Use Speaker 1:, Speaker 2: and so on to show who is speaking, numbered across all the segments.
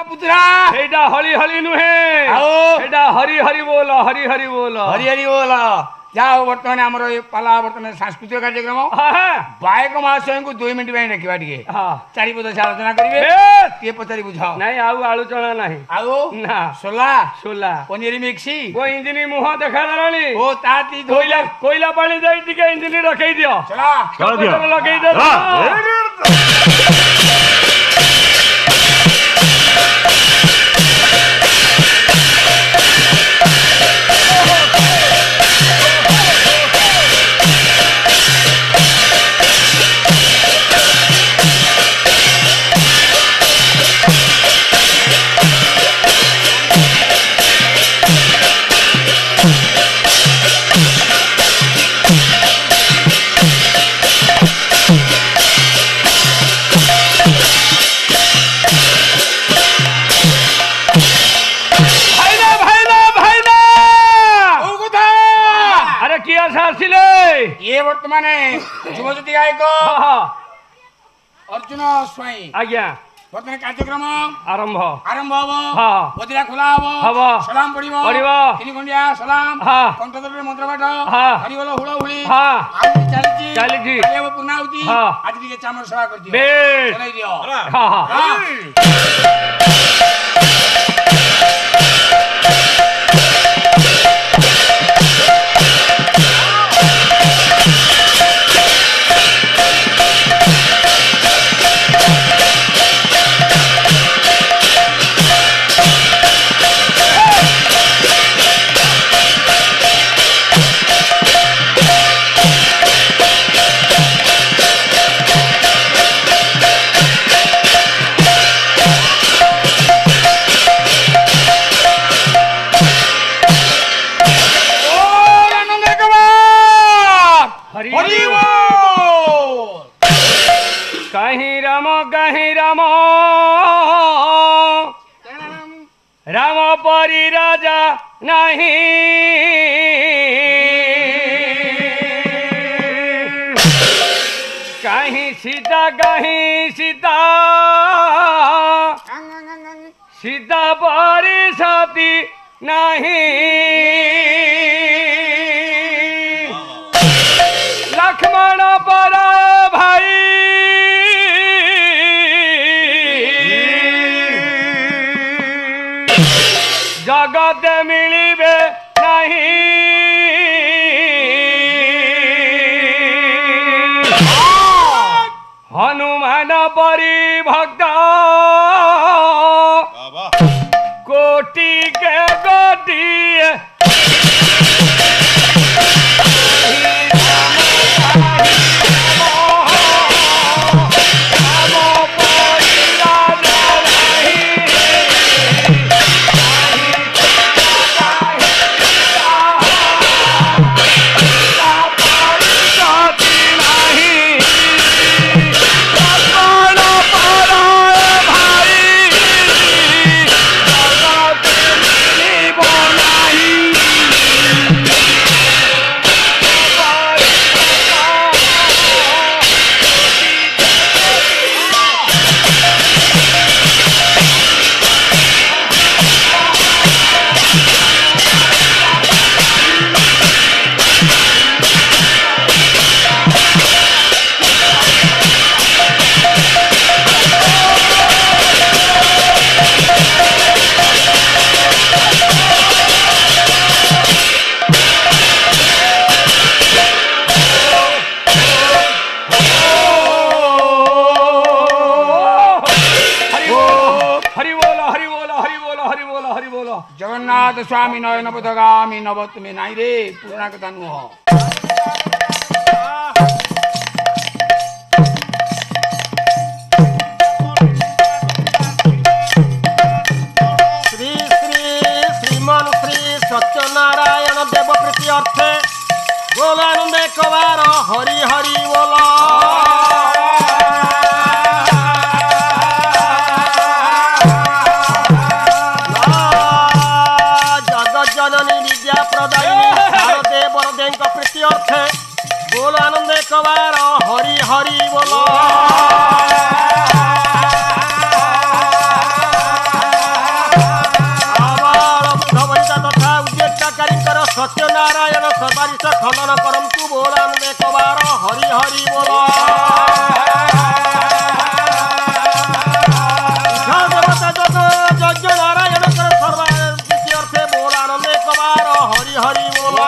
Speaker 1: पुत्रा
Speaker 2: एटा हली हली नुहे एटा हरि हरि बोल हरि हरि बोल
Speaker 1: हरि हरि बोल जाओ बर्तमान आमर पाला बर्तमान सांस्कृतिक कार्यक्रम गायक महाशय को 2 मिनिट में रखा टे चारिपद से आलोचना करेंगे पचारि बुझ
Speaker 2: नहीं आलोचना नहीं ना
Speaker 1: सोला
Speaker 2: सोला
Speaker 1: पनीर मिक्सी
Speaker 2: वो इंजिन मुह देखा देलानी
Speaker 1: ओ ताती
Speaker 2: कोयला कोयला पानी दे टिके इंजिन रखै दियो
Speaker 1: चला
Speaker 2: लगै दे
Speaker 1: ये वर्तमान युवज्योति गायक अर्जुन स्वाई
Speaker 2: आज्ञा
Speaker 1: वर्तमान कार्यक्रम
Speaker 2: आरंभ
Speaker 1: आरंभ हम बदिरा खोला हम सलाम पड़िबो 3 घंटिया सलाम कंठदर मंत्र पाठ हरि बोल हुळ हुळी आउ चालिची आले पुनाउती आज दिके चामर सेवा कर दियो चलै दियो राम परी राजा नहीं कहीं सीता कहीं सीता सीता परी सती नहीं लक्ष्मण पर भाई जगत मिलिबे नहीं हनुमान परी भक्त कोटि के गोटिए जगन्नाथ स्वामी नयन पथगामी नवत में नाई रे पुराना कथा नुह
Speaker 3: श्री श्री श्रीमन श्री सत्यनारायण देव प्रीति अर्थे बोलानंद कबार हरि हरि बोला प्रीति अर्थे बोल आनंद कबार हरि हरि बोल सत्यनारायण सर्वारिष्ट खंडन करंतु बोलानंद एक बार हरि हरि बोल यज्ञ नारायण कर सर्वारिष्ट अर्थे बोलानंद एक बार हरि हरि बोल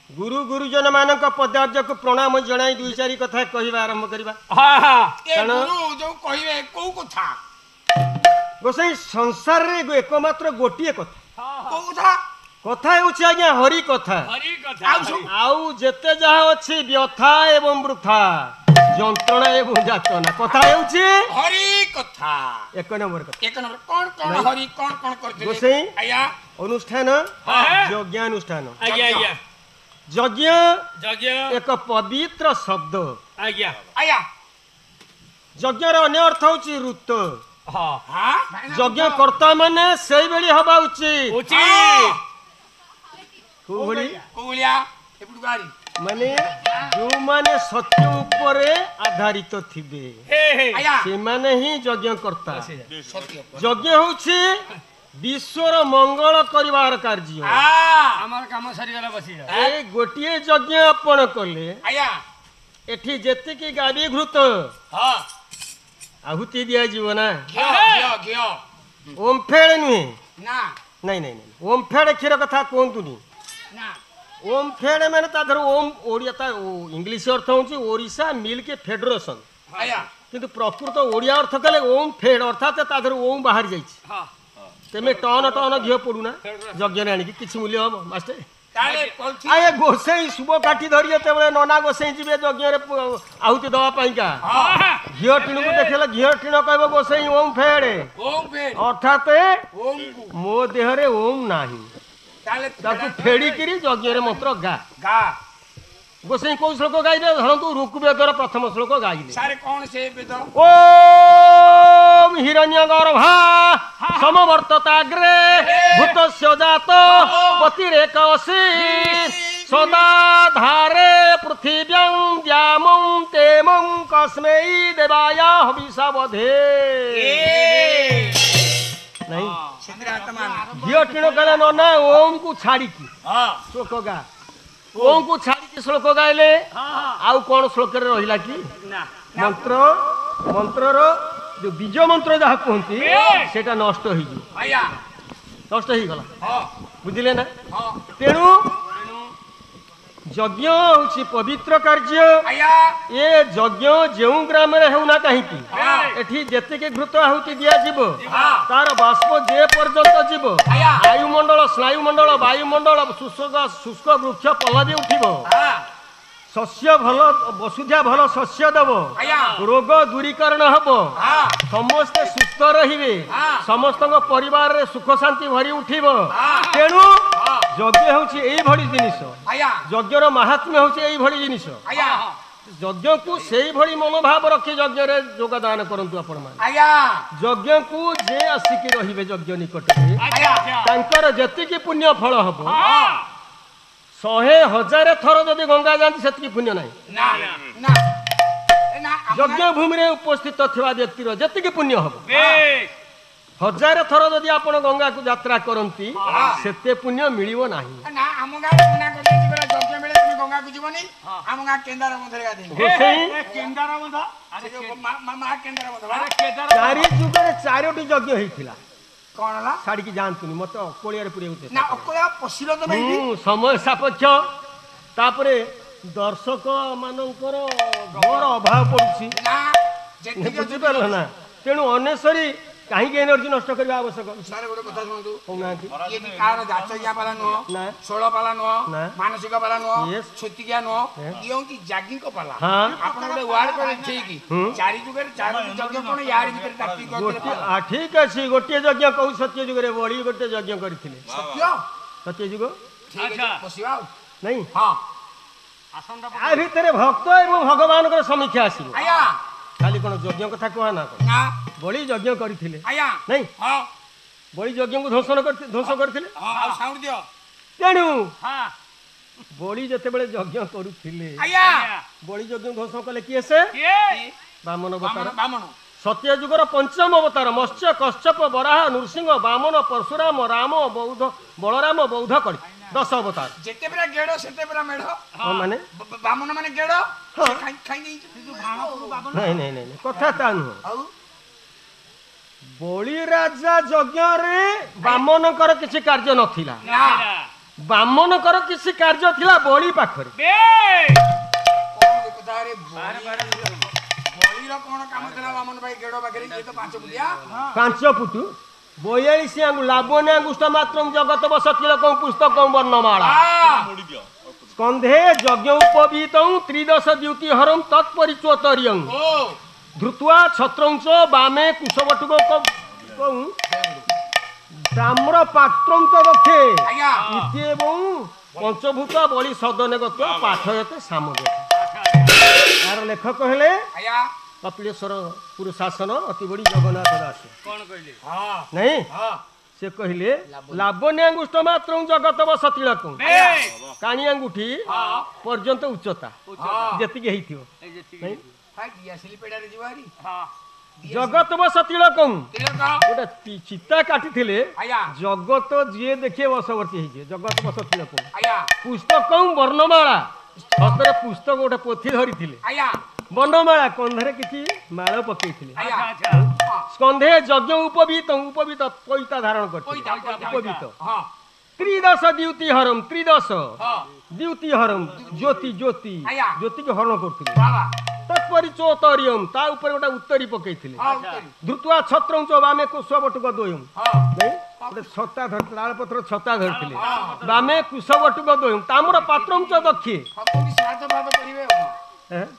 Speaker 3: गुरु गुरुजन मान पदार्थ को प्रणाम जनाई दुई चारि कथा कह आरंभ करवा गोसाई संसार रे एकमात्र गोटे कथा कथा होछि आज्ञा हरि कथा आउ जेते जहा अछि व्यथा एवं वृथा যন্ত্রণা এবং যাতনা কথা ହେଉଛି
Speaker 1: হরি কথা
Speaker 3: এক নম্বর কথা
Speaker 1: এক নম্বর কোন কোন হরি কোন কোন করতে
Speaker 3: গোসাই
Speaker 1: আয়া
Speaker 3: অনুষ্ঠান যজ্ঞানুষ্ঠান
Speaker 2: আজ্ঞা আজ্ঞা
Speaker 3: যজ্ঞ
Speaker 2: যজ্ঞ
Speaker 3: এক পবিত্র শব্দ
Speaker 2: আজ্ঞା
Speaker 1: আয়া
Speaker 3: যজ্ঞর অন্য অর্থ হচ্ছে ঋত
Speaker 2: হ্যাঁ
Speaker 1: হ্যাঁ
Speaker 3: যজ্ঞ কর্তা মানে সেই বেলি হবা উচিত
Speaker 2: উচিত
Speaker 3: কোভলি
Speaker 1: কোলিয়া এপুড় গাড়ি
Speaker 3: মানে जो माने सत्य उपरे आधारित थिबे
Speaker 1: आया
Speaker 3: से माने ही यज्ञ करता
Speaker 1: सत्य
Speaker 3: यज्ञ होछि विश्वर मंगल करिवार कार्य
Speaker 2: हमर काम सरी गला बसी
Speaker 3: ए गोटिए यज्ञ अपन कले
Speaker 1: आया
Speaker 3: एठी जेते की गाबी घृत
Speaker 1: हां
Speaker 3: आहुति दिया जीवना
Speaker 1: घियो
Speaker 3: ओम फेड़ नुहे
Speaker 1: ना
Speaker 3: नहीं ओम फेड़ खीर कथा कोंतुनी
Speaker 1: ना
Speaker 3: ओम फेड़ मैंने ताधर ओम ओडिया ता इंग्लिश अर्थ होछि ओडिशा मिल्क फेडरेशन
Speaker 1: आया
Speaker 3: किंतु प्रकृत ओडिया अर्थ कले ओम फेड अर्थात ताधर ओम बाहर जाइछि
Speaker 2: हां
Speaker 3: तेमे टन टन घियो पडुना यज्ञ ने आनी किछि मूल्य हो मास्टर ଆଏ ଗୋସେଇ ଶୁଭ କାଠି ଧରି ଯେତେବେଳେ ନନା ଗୋସେଇ ଯିବେ ଯଜ୍ଞରେ ଆହୁତି ଦବା ପାଇଁକା ଘିଅ ଟିଣକୁ ଦେଖିଲେ ଘିଅ ଟିଣ କହିବ ଗୋସେଇ ଓମ୍ ଫେଡେ ଅର୍ଥାତ ମୋ ଦେହରେ ଓମ୍ ନାହିଁ ତାକୁ ଫେଡ଼ିକିରି ଯଜ୍ଞରେ ମନ୍ତ୍ର ଗା ଗୋସେଇ କୋଉ ଶ୍ଲୋକ ଗାଇଲେ ଧରନ୍ତୁ ଋଗ୍ବେଦର ପ୍ରଥମ ଶ୍ଲୋକ ଗାଇଲେ ଓମ୍ ହିରଣ୍ୟ ଗର୍ଭା ସମବର୍ତ୍ତତାଗ୍ରେ ଭୂତସ୍ୟ ଜାତ ପତିରେକ ଅସି ସଦା ଧାରେ ପୃଥିବ୍ୟାଂ ଦ୍ୟାମଂ ତେମଂ କସ୍ମୈ ଦେବାୟ ହବିଷାବଧେ ନାଇଁ ଘିଅ ଟିଣ କଲେ ନନା ଓମ୍ କୁ ଛାଡ଼ିକି ଶ୍ଲୋକ ଗା ଓମ୍ କୁ ଛାଡ଼ିକି ଶ୍ଲୋକ ଗାଇଲେ ଆଉ କଣ ଶ୍ଲୋକରେ ରହିଲା କି ମନ୍ତ୍ର ମନ୍ତ୍ରର ଯୋଉ ବୀଜ ମନ୍ତ୍ର ଯାହା କୁହନ୍ତି ସେଟା ନଷ୍ଟ ହେଇଯିବ ନଷ୍ଟ ହେଇଗଲା ବୁଝିଲେ ନା ତେଣୁ ଯଜ୍ଞ ହଉଛି ପବିତ୍ର କାର୍ଯ୍ୟ ଏ ଯଜ୍ଞ ଯେଉଁ ଗ୍ରାମରେ ହେଉନା କାହିଁକି ଏଠି ଯେତିକି ଘୃତ ଆହୁତି ଦିଆଯିବ ତାର ବାଷ୍ପ ଯେ ପର୍ଯ୍ୟନ୍ତ ଯିବ ବାୟୁମଣ୍ଡଳ ସ୍ନାୟୁମଣ୍ଡଳ ବାୟୁମଣ୍ଡଳ ଶୁଷ୍କ ବୃକ୍ଷ ପଲ୍ଲବୀ ଉଠିବ ଶସ୍ୟ ଭଲ ବସୁଧା ଭଲ ଶସ୍ୟ ଦେବ ରୋଗ ଦୂରୀକରଣ ହବ ସମସ୍ତେ ସୁସ୍ଥ ରହିବେ ସମସ୍ତଙ୍କ ପରିବାରରେ ସୁଖ ଶାନ୍ତି ଭରି ଉଠିବ ତେଣୁ ଯଜ୍ଞ ହେଉଛି ଏଇଭଳି ଜିନିଷ ଯଜ୍ଞର ମାହାତ୍ମ୍ୟ ହେଉଛି ଏଇଭଳି ଜିନିଷ ଯଜ୍ଞକୁ ସେଇଭଳି ମନୋଭାବ ରଖି ଯଜ୍ଞରେ ଯୋଗଦାନ କରନ୍ତୁ ଆପଣମାନେ ଯଜ୍ଞକୁ ଯେ ଆସିକି ରହିବେ ଯଜ୍ଞ ନିକଟରେ ତାଙ୍କର ଯେତିକି ପୁଣ୍ୟ ଫଳ ହବ 100,000 ଥର ଯଦି ଗଙ୍ଗା ଯାଆନ୍ତି ସେତିକି ପୁଣ୍ୟ ନାହିଁ ଯଜ୍ଞ ଭୂମିରେ ଉପସ୍ଥିତ ଥିବା ବ୍ୟକ୍ତିର ଯେତିକି ପୁଣ୍ୟ ହବ 1000 ଥର ଯଦି ଆପଣ ଗଙ୍ଗାକୁ ଯାତ୍ରା କରନ୍ତି ସେତେ ପୁଣ୍ୟ ମିଳିବ ନାହିଁ ଚାରି ଯୁଗରେ 4ଟି ଯଜ୍ଞ ହେଇଥିଲା କଣ ହେଲା ଛାଡ଼ିକି ଯାଆନ୍ତୁନି ମତେ ଅକଳିଆରେ ପୁରେଇବାକୁ ସମୟ ସାପେକ୍ଷ ତାପରେ ଦର୍ଶକ ମାନଙ୍କର ଘର ଅଭାବ ପଡୁଛି ବୁଝିପାରିଲ ନା ତେଣୁ ଅନେଶ୍ୱରୀ କାହିଁକି ଏନର୍ଜି ନଷ୍ଟ କରିବା ଆବଶ୍ୟକ ଗୋଟେ କଥା ଶୁଣନ୍ତୁ କହୁନାହାନ୍ତି ପାଲା ନୁହଁ ଷୋଳ ପାଲା ନୁହଁ ମାନସିକ ପାଲା ନୁହଁ ଛୁତିକିଆ ନୁହଁ ଇଏ ହଉଛି ଯାଜ୍ଞିକ ପାଲା ଆପଣ ଗୋଟେ ୱାର୍ଡ କଲେ ଠିକ ଚାରି ଯୁଗରେ ଚାରୋଟି ଯଜ୍ଞ କଣ ୟାର ଭିତରେ ଠିକ ଅଛି ଗୋଟିଏ ଯଜ୍ଞ କହୁ ସତ୍ୟ ଯୁଗରେ ବଳି ଗୋଟେ ଯଜ୍ଞ କରିଥିଲେ ସତ୍ୟ ଯୁଗ ନାଇଁ ଆ ଭିତରେ ଭକ୍ତ ଏବଂ ଭଗବାନଙ୍କର ସମୀକ୍ଷା ଆସିବ ଖାଲି କଣ ଯଜ୍ଞ କଥା କୁହ ନା ବଳି ଯଜ୍ଞ କରିଥିଲେ ନାଇଁ ବଳି ଯଜ୍ଞକୁ ଧ୍ୱଂସ କରିଥିଲେ ତେଣୁ ବଳି ଯେତେବେଳେ ଯଜ୍ଞ କରୁଥିଲେ ବଳି ଯଜ୍ଞ ଧ୍ୱଂସ କଲେ କିଏ ସେ ବାମନ ଅବତାର ସତ୍ୟ ଯୁଗର ପଞ୍ଚମ ଅବତାର ମତ୍ସ୍ୟ କଶ୍ୟପ ବରାହ ନୃସିଂହ ବାମନ ପରଶୁରାମ ରାମ ବୌଦ୍ଧ ବଳରାମ ବୌଦ୍ଧ କରି 10 ଅବତାର ଯେତେବେଳେ ଗେଡ ସେତେବେଳେ ମେଢ ମାନେ ବାମନ ମାନେ ଗେଡ ନାଇଁ ନାଇଁ ନାଇଁ କଥା ତା ନୁହଁ ବଳି ରାଜା ଯଜ୍ଞରେ ବାମନଙ୍କର କିଛି କାର୍ଯ୍ୟ ନଥିଲା ବାମନଙ୍କର କିଛି କାର୍ଯ୍ୟ ଥିଲା ବଳି ପାଖରେ ପାଞ୍ଚ ଫୁଟ 42 ଆଙ୍ଗୁ ଲାବଣ୍ୟ ଆଙ୍ଗୁଷ୍ଟ ମାତ୍ର ଜଗତ ବସ ତିଳକ ପୁସ୍ତକ ବର୍ଣ୍ଣମାଳା ସ୍କନ୍ଧେ ଯଜ୍ଞ ଉପବୀତ ତ୍ରିଦଶ ଦ୍ୟୁତି ହରಂ ତତ୍ପରିଚୋତରିୟଂ ଧୃତ୍ୱା ଛତ୍ରଂଶ ବାମେ କୁଶବଟୁକ ତାମ୍ର ପାତ୍ରଂ ରଖେ ଇତ୍ୟେବଂ ପଞ୍ଚଭୂତ ବଳି ସଦନେଗତ ପାଠୟତେ ସାମବେଦ यार लेखक हेले कपिलेश्वर पुरुषासन अति बड़ी जगन्नाथ दास कौन कहले नहीं से कहले लावण्याङ्गुष्ठ मात्र जगत बस तिलक काणी अंगुठी पर्यंत उच्चता जेतिके हेइथियो नहीं जगत बस तिलक गोटे चिता काटी जगत जी देखिए बसवर्ती है जगत बस तिलक पुस्तक वर्णमाला हस्तरे पुस्तक गोटे पोथी धरी वर्णमाला कंधरे किसी माल पकई स्कंधे यज्ञ उपवीत उपवीत पैता धारण कर उपवीत त्रिदश द्युति हरम त्रिदश द्युति हरम ज्योति ज्योति ज्योति के हरण करथिले तत्परिचोतरियम गोटे उत्तरी पकई धृत्वा छत्रं बामे कुशवटुक दोयम ଗୋଟେ ଛତା ଧରିଥିଲେ ତାଳପତ୍ର ଛତା ଧରିଥିଲେ ବାମେ କୁଶବଟୁକ ଦୋଇ ତାମର ପାତ୍ରମ ଚ ଦକ୍ଷି
Speaker 1: ଶ୍ରାଦ୍ଧ ଫାଦ କରିବେ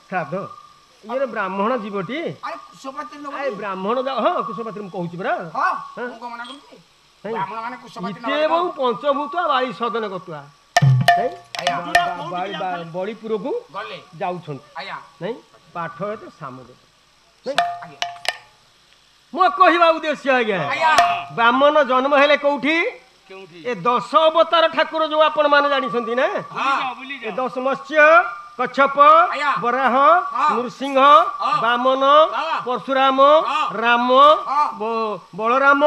Speaker 3: ଶ୍ରାଦ୍ଧ ଇଏ ବ୍ରାହ୍ମଣ ଯିବଟି
Speaker 1: ଆରେ କୁଶପାତି ନବ
Speaker 3: ବ୍ରାହ୍ମଣ ହଁ କୁଶପାତ୍ରୀ ମୁଁ କହୁଛି ପରା
Speaker 1: ମୁଁ ମନା କରୁଛି ବ୍ରାହ୍ମଣ ମାନେ କୁଶପାତି
Speaker 3: ଇତେ ଏବଂ ପଞ୍ଚଭୂତ ବାଳି ସଦନ କରୁଆ ବଳିପୁରକୁ ଯାଉଛନ୍ତି ନାଇଁ ପାଠ ଏତେ ସାମଦ ମୋ କହିବା ଉଦ୍ଦେଶ୍ୟ ଆଜ୍ଞା ବ୍ରାହ୍ମଣ ଜନ୍ମ ହେଲେ କୋଉଠି ଏ 10 ଅବତାର ଠାକୁର ଯୋଉ ଆପଣ ମାନେ ଜାଣିଛନ୍ତି ନା ଏ 10 ମତ୍ସ୍ୟ କଚ୍ଛପ ବରାହ ନୃସିଂହ ବାମନ ପରଶୁରାମ ରାମ ବଳରାମ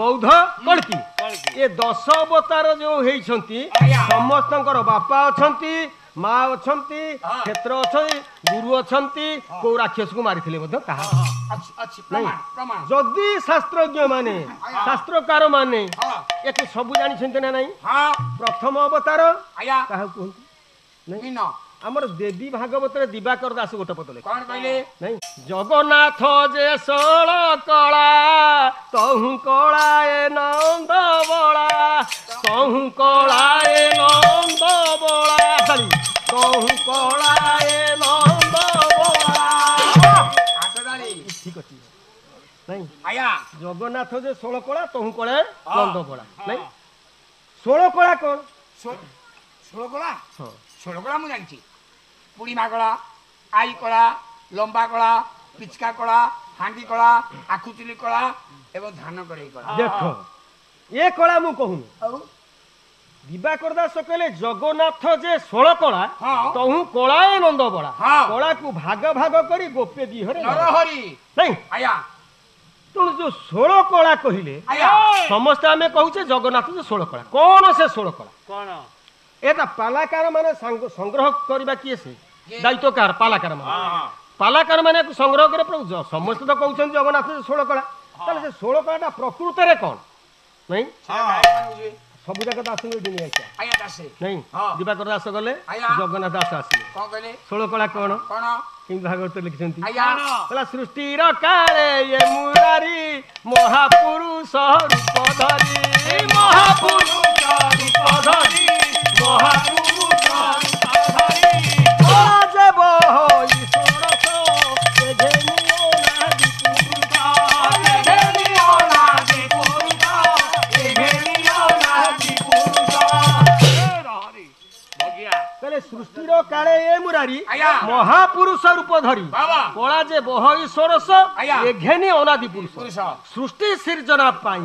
Speaker 3: ବୌଦ୍ଧ କଳ୍କି ଏ 10 ଅବତାର ଯୋଉ ହେଇଛନ୍ତି ସମସ୍ତଙ୍କର ବାପା ଅଛନ୍ତି ମା ଅଛନ୍ତି କ୍ଷେତ୍ର ଅଛନ୍ତି ଗୁରୁ ଅଛନ୍ତି କୋଉ ରାକ୍ଷସକୁ ମାରିଥିଲେ ମଧ୍ୟ କାହା ଯଦି ଶାସ୍ତ୍ରଜ୍ଞ ମାନେ ଶାସ୍ତ୍ରକାର ମାନେ ଏକୁ ସବୁ ଜାଣିଛନ୍ତି ନା ନାଇଁ ପ୍ରଥମ ଅବତାର କାହାକୁ କୁହନ୍ତି ନାଇଁ ଆମର ଦେବୀ ଭାଗବତରେ ଦିବାକର ଦାସ ଗୋଟେ ପଦ ଲେଖେ
Speaker 1: କଣ କହିଲେ
Speaker 3: ନାଇଁ ଜଗନ୍ନାଥ ଯେ ଷୋଳ କଳା ତହୁଁ କଳା ଏ ନନ୍ଦ ବଳା ତହୁଁ କଳା ଏ ନନ୍ଦ ବଳା ତହୁଁ କଳା ଏ ନନ୍ଦ ବଳା ଠିକ ଅଛି ନାଇଁ ଜଗନ୍ନାଥ ଯେ ଷୋଳ କଳା ତହୁଁ କଳା ନନ୍ଦ ବଳା ନାଇଁ ଷୋଳ କଳା କଣ
Speaker 1: ଷୋଳ କଳା ଷୋଳ କଳା ମୁଁ ଜାଣିଛି ପୁଡ଼ିମା କଳା ଆଇ କଳା ଲମ୍ବା କଳା ପିଚକା କଳା ହାଣ୍ଡି କଳା ଆଖୁଚୁଲି କଳା ଏବଂ ଧାନ କଡ଼େଇ କଳା
Speaker 3: ଦେଖ ଏ କଳା ମୁଁ କହୁନି ଦିବାକର ଦାସ କହିଲେ ଜଗନ୍ନାଥ ଯେ ଷୋଳ କଳା ତହୁଁ କଳା ଏ ନନ୍ଦ ବଳା କଳାକୁ ଭାଗ ଭାଗ କରି ଗୋପେ ଦିହରେ
Speaker 1: ନରହରି
Speaker 3: ନାଇଁ ତେଣୁ ଯୋଉ ଷୋଳ କଳା କହିଲେ ସମସ୍ତେ ଆମେ କହୁଛେ ଜଗନ୍ନାଥ ଯେ ଷୋଳ କଳା କଣ ସେ ଷୋଳ କଳା
Speaker 2: କଣ
Speaker 3: এটা পালাকার মানে সংগ্রহ করা কি সে দায়িত্ব কার পালাকার মানে পালাকার মানে সংগ্রহ করে সমস্ত তো কৌন জগন্নাথ 16 কলা তাহলে সে 16 কলাটা প্রকৃতরে কোন নাই সবু জায়গা দাস দিন আইছে নাই দিবাকর দাস গলে জগন্নাথ দাস আসলে 16 কলা কোন কিন্তু ভাগবত লিখিছেন সৃষ্টির কালে এ মুরারি মহাপুরুষ রূপ ধরি মহাপুরুষ রূপ ধরি সৃষ্টির কালে এ মুরারি মহাপুরুষ রূপ ধরি কলা যে বহই ষোড়শ এঘেনি অনাদি পুরুষ সৃষ্টি সৃজনা পাই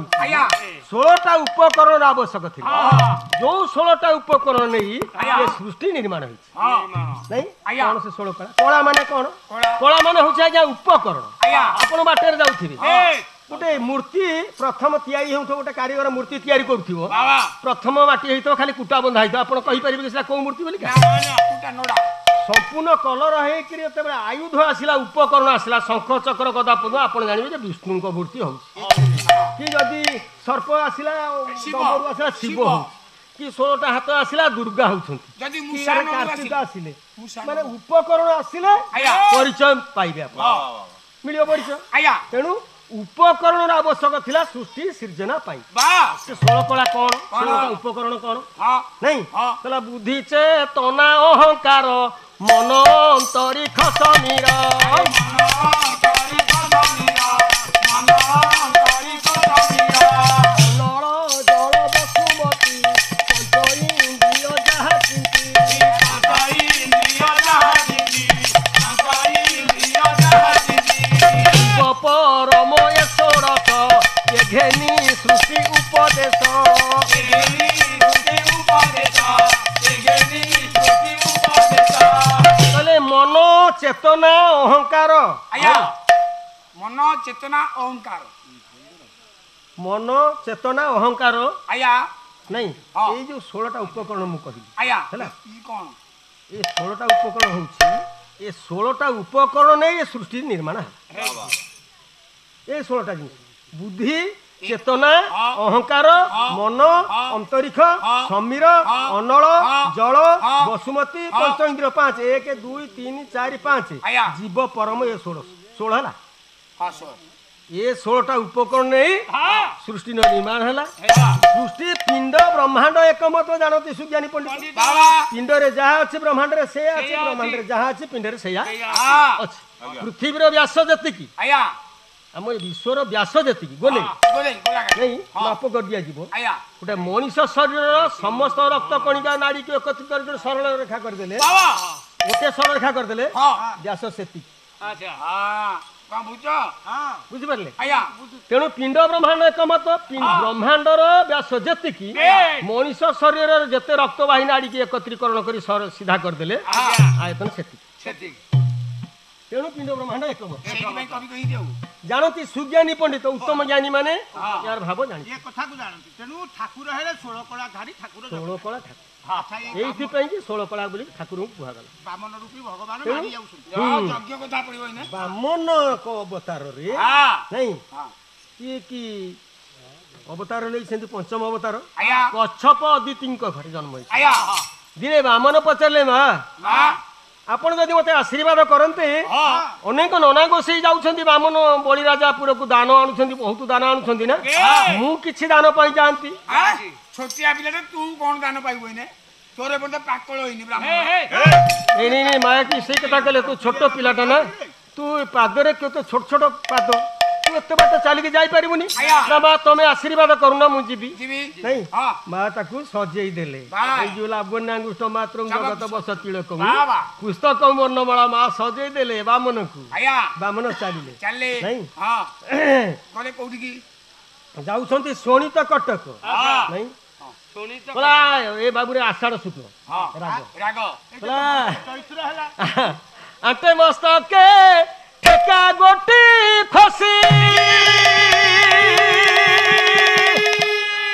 Speaker 3: 16টা উপকরণ আবশ্যক ছিল जो 16টা উপকরণ নেই এ সৃষ্টি নির্মাণ হইছে নাই কোন সে 16 কলা কলা মানে কোন কলা মানে হচ্ছে আজ্ঞা উপকরণ আপন বাটের যাউথিবে গোটে মূর্তি প্রথম তৈরি হেউথ গোটে কারিগর মূর্তি তৈরি করুথিব প্রথম মাটি হইতো খালি কুটা বন্ধা হইতো আপন কहि পারিবে সেটা কোন মূর্তি বলি কুটা নোডা সম্পূর্ণ কলর হেইকি যেতবে আয়ুধ আসিলা উপকরণ আসিলা শঙ্খ চক্র গদা পদ্ম আপন জানিবে যে বিষ্ণুଙ୍କ মূর্তি হউছে কি যদি সর্প আসিলা ডমরু আসিলা শিব হউছে কি 16টা হাত আসিলা দুর্গা হউছন্তি যদি মুসা কার্তিক আসিলে মানে উপকরণ আসিলে পরিচয় পাইবে আপন মিলিও পরিচয় তেণু উপকরণ আবশ্যক ଥିଲା সৃষ্টি সৃজনা পাই সে 16 কলা কোন 16টা উপকরণ কোন নাই তাহলে বুদ্ধি চেতনা অহংকার মন অন্তরিক্ষ সমীর নর জল বসুমতী পঞ্চ ইন্দ্রিয় যাহা পরমেশ্বরক ঘেনি সৃষ্টি উপদেশ তাহলে মন চেতনা অহংকার
Speaker 1: মন চেতনা অহংকার
Speaker 3: মন চেতনা অহংকার নাই এই যে 16টা উপকরণ মু কহিলি ହେଲା এই 16টা উপকরণ হচ্ছে এই 16টা উপকরণ নেই এই সৃষ্টি নির্মাণ এই 16টা জিনিস বুদ্ধি চেতনা অহংকার মন অন্তরিক্ষ সমীর অনল জল বসুমতী পঞ্চ ইন্দ্রিয় 5 1 2 3 4 5 জীব পরম এ 16 ହେଲା ये 16टा उपकरण नहीं सृष्टि निर्माण है सृष्टि पिंड ब्रह्मांड एकमत जानती सुज्ञानी पंडित पिंड रे जहाँ अच्छे ब्रह्मांड रे से अच्छे ब्रह्मांड रे जहाँ अच्छे पिंड रे से पृथ्वी व्यास जतिकी आम विश्वर व्यास जतिकी गोले नहीं माप कर दिया जीव गोटे मनीष शरीर समस्त रक्त कणिका नाड़ी को एकत्रित कर सरल रेखा करदेले गोटे सरल रेखा करदेले व्यास सेतिकी बुझिपारे तेणु पिंड ब्रह्मांड एकमत ब्रह्मांडर व्यास जेतिकी मनीष शरीर जेते रक्तवाहिनी नाड़ी की एकत्रीकरण कर सीधा करदेले आयतन सेतिकी तेणु पिंड ब्रह्मांड एकमत जानती सुज्ञानी पंडित उत्तम ज्ञानी माने यार भाव जानी
Speaker 4: ये कथा को जानती तेणु ठाकुर हेले 16 कला धारी ठाकुर
Speaker 3: 16 कला ठाकुर एइथि पई कि 16 कला बोली ठाकुर को कुहा गला
Speaker 4: बामन रूपी भगवान मानी जाउछन
Speaker 1: यज्ञ कथा पड़िबो ना
Speaker 3: बामन को अवतार रे नहीं ये कि अवतार ले सेंति पंचम अवतार कच्छप अदिति को घर जन्म होई दिने बामन पचरले मां आपण जदि मते आशीर्वाद करते अनेक नना गोसई जाउछंती बामन बळी राजापुर को दान आणुछंती बहुत दान आणुछंती ना मु किछि दान पाई जानती
Speaker 1: छोटिया पिलाटे तू कोन दान पाइबो ने तोरे बंद पाकळ होइनी ब्राह्मण
Speaker 3: नहीं माया की से कथा कहले तू छोट पिलाटा ना तू पादरे के तो छोट छोट पाद तू एते बाट चली के जाई परिबुनी ना बा तमे आशीर्वाद करूना मु जीबी नहीं मां ताकू सजेई देले ए जो लावण्यागुष्ठ मात्र जगत बस तिलक पुस्तक वर्णमाला मां सजेई देले बामन को बामन चलिले नहीं
Speaker 1: हां कोले कोठी की
Speaker 3: जाउछंती सोनित कटक नहीं बोला ए बाबू रे आषाढ़ शुक्ल
Speaker 1: राग
Speaker 4: चैत्र हला
Speaker 3: आटे मस्तक के ठेका गोटी खसी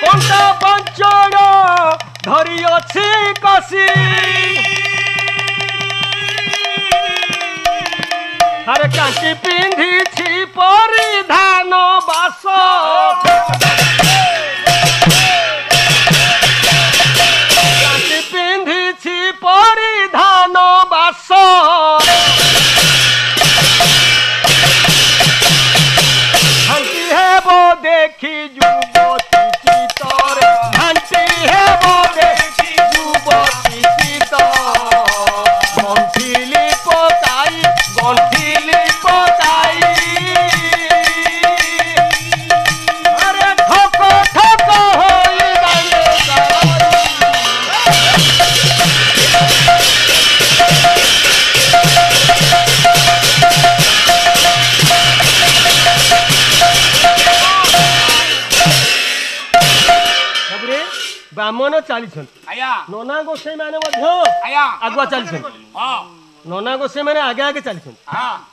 Speaker 3: कोंटा पंचड़ धरी अछि कसी हर कांटी पिंधी छी परिधान बास कांटी पिंधी छी परिधान बास घंटी है वो देखी जुबती चितर घंटी है वो देखी जुबती चितर गंठिली पकाई अरे ठोको ठोको होई बामन चली नना गोसाई माने आगुआ चली नना गोसाई माने आगे आगे चली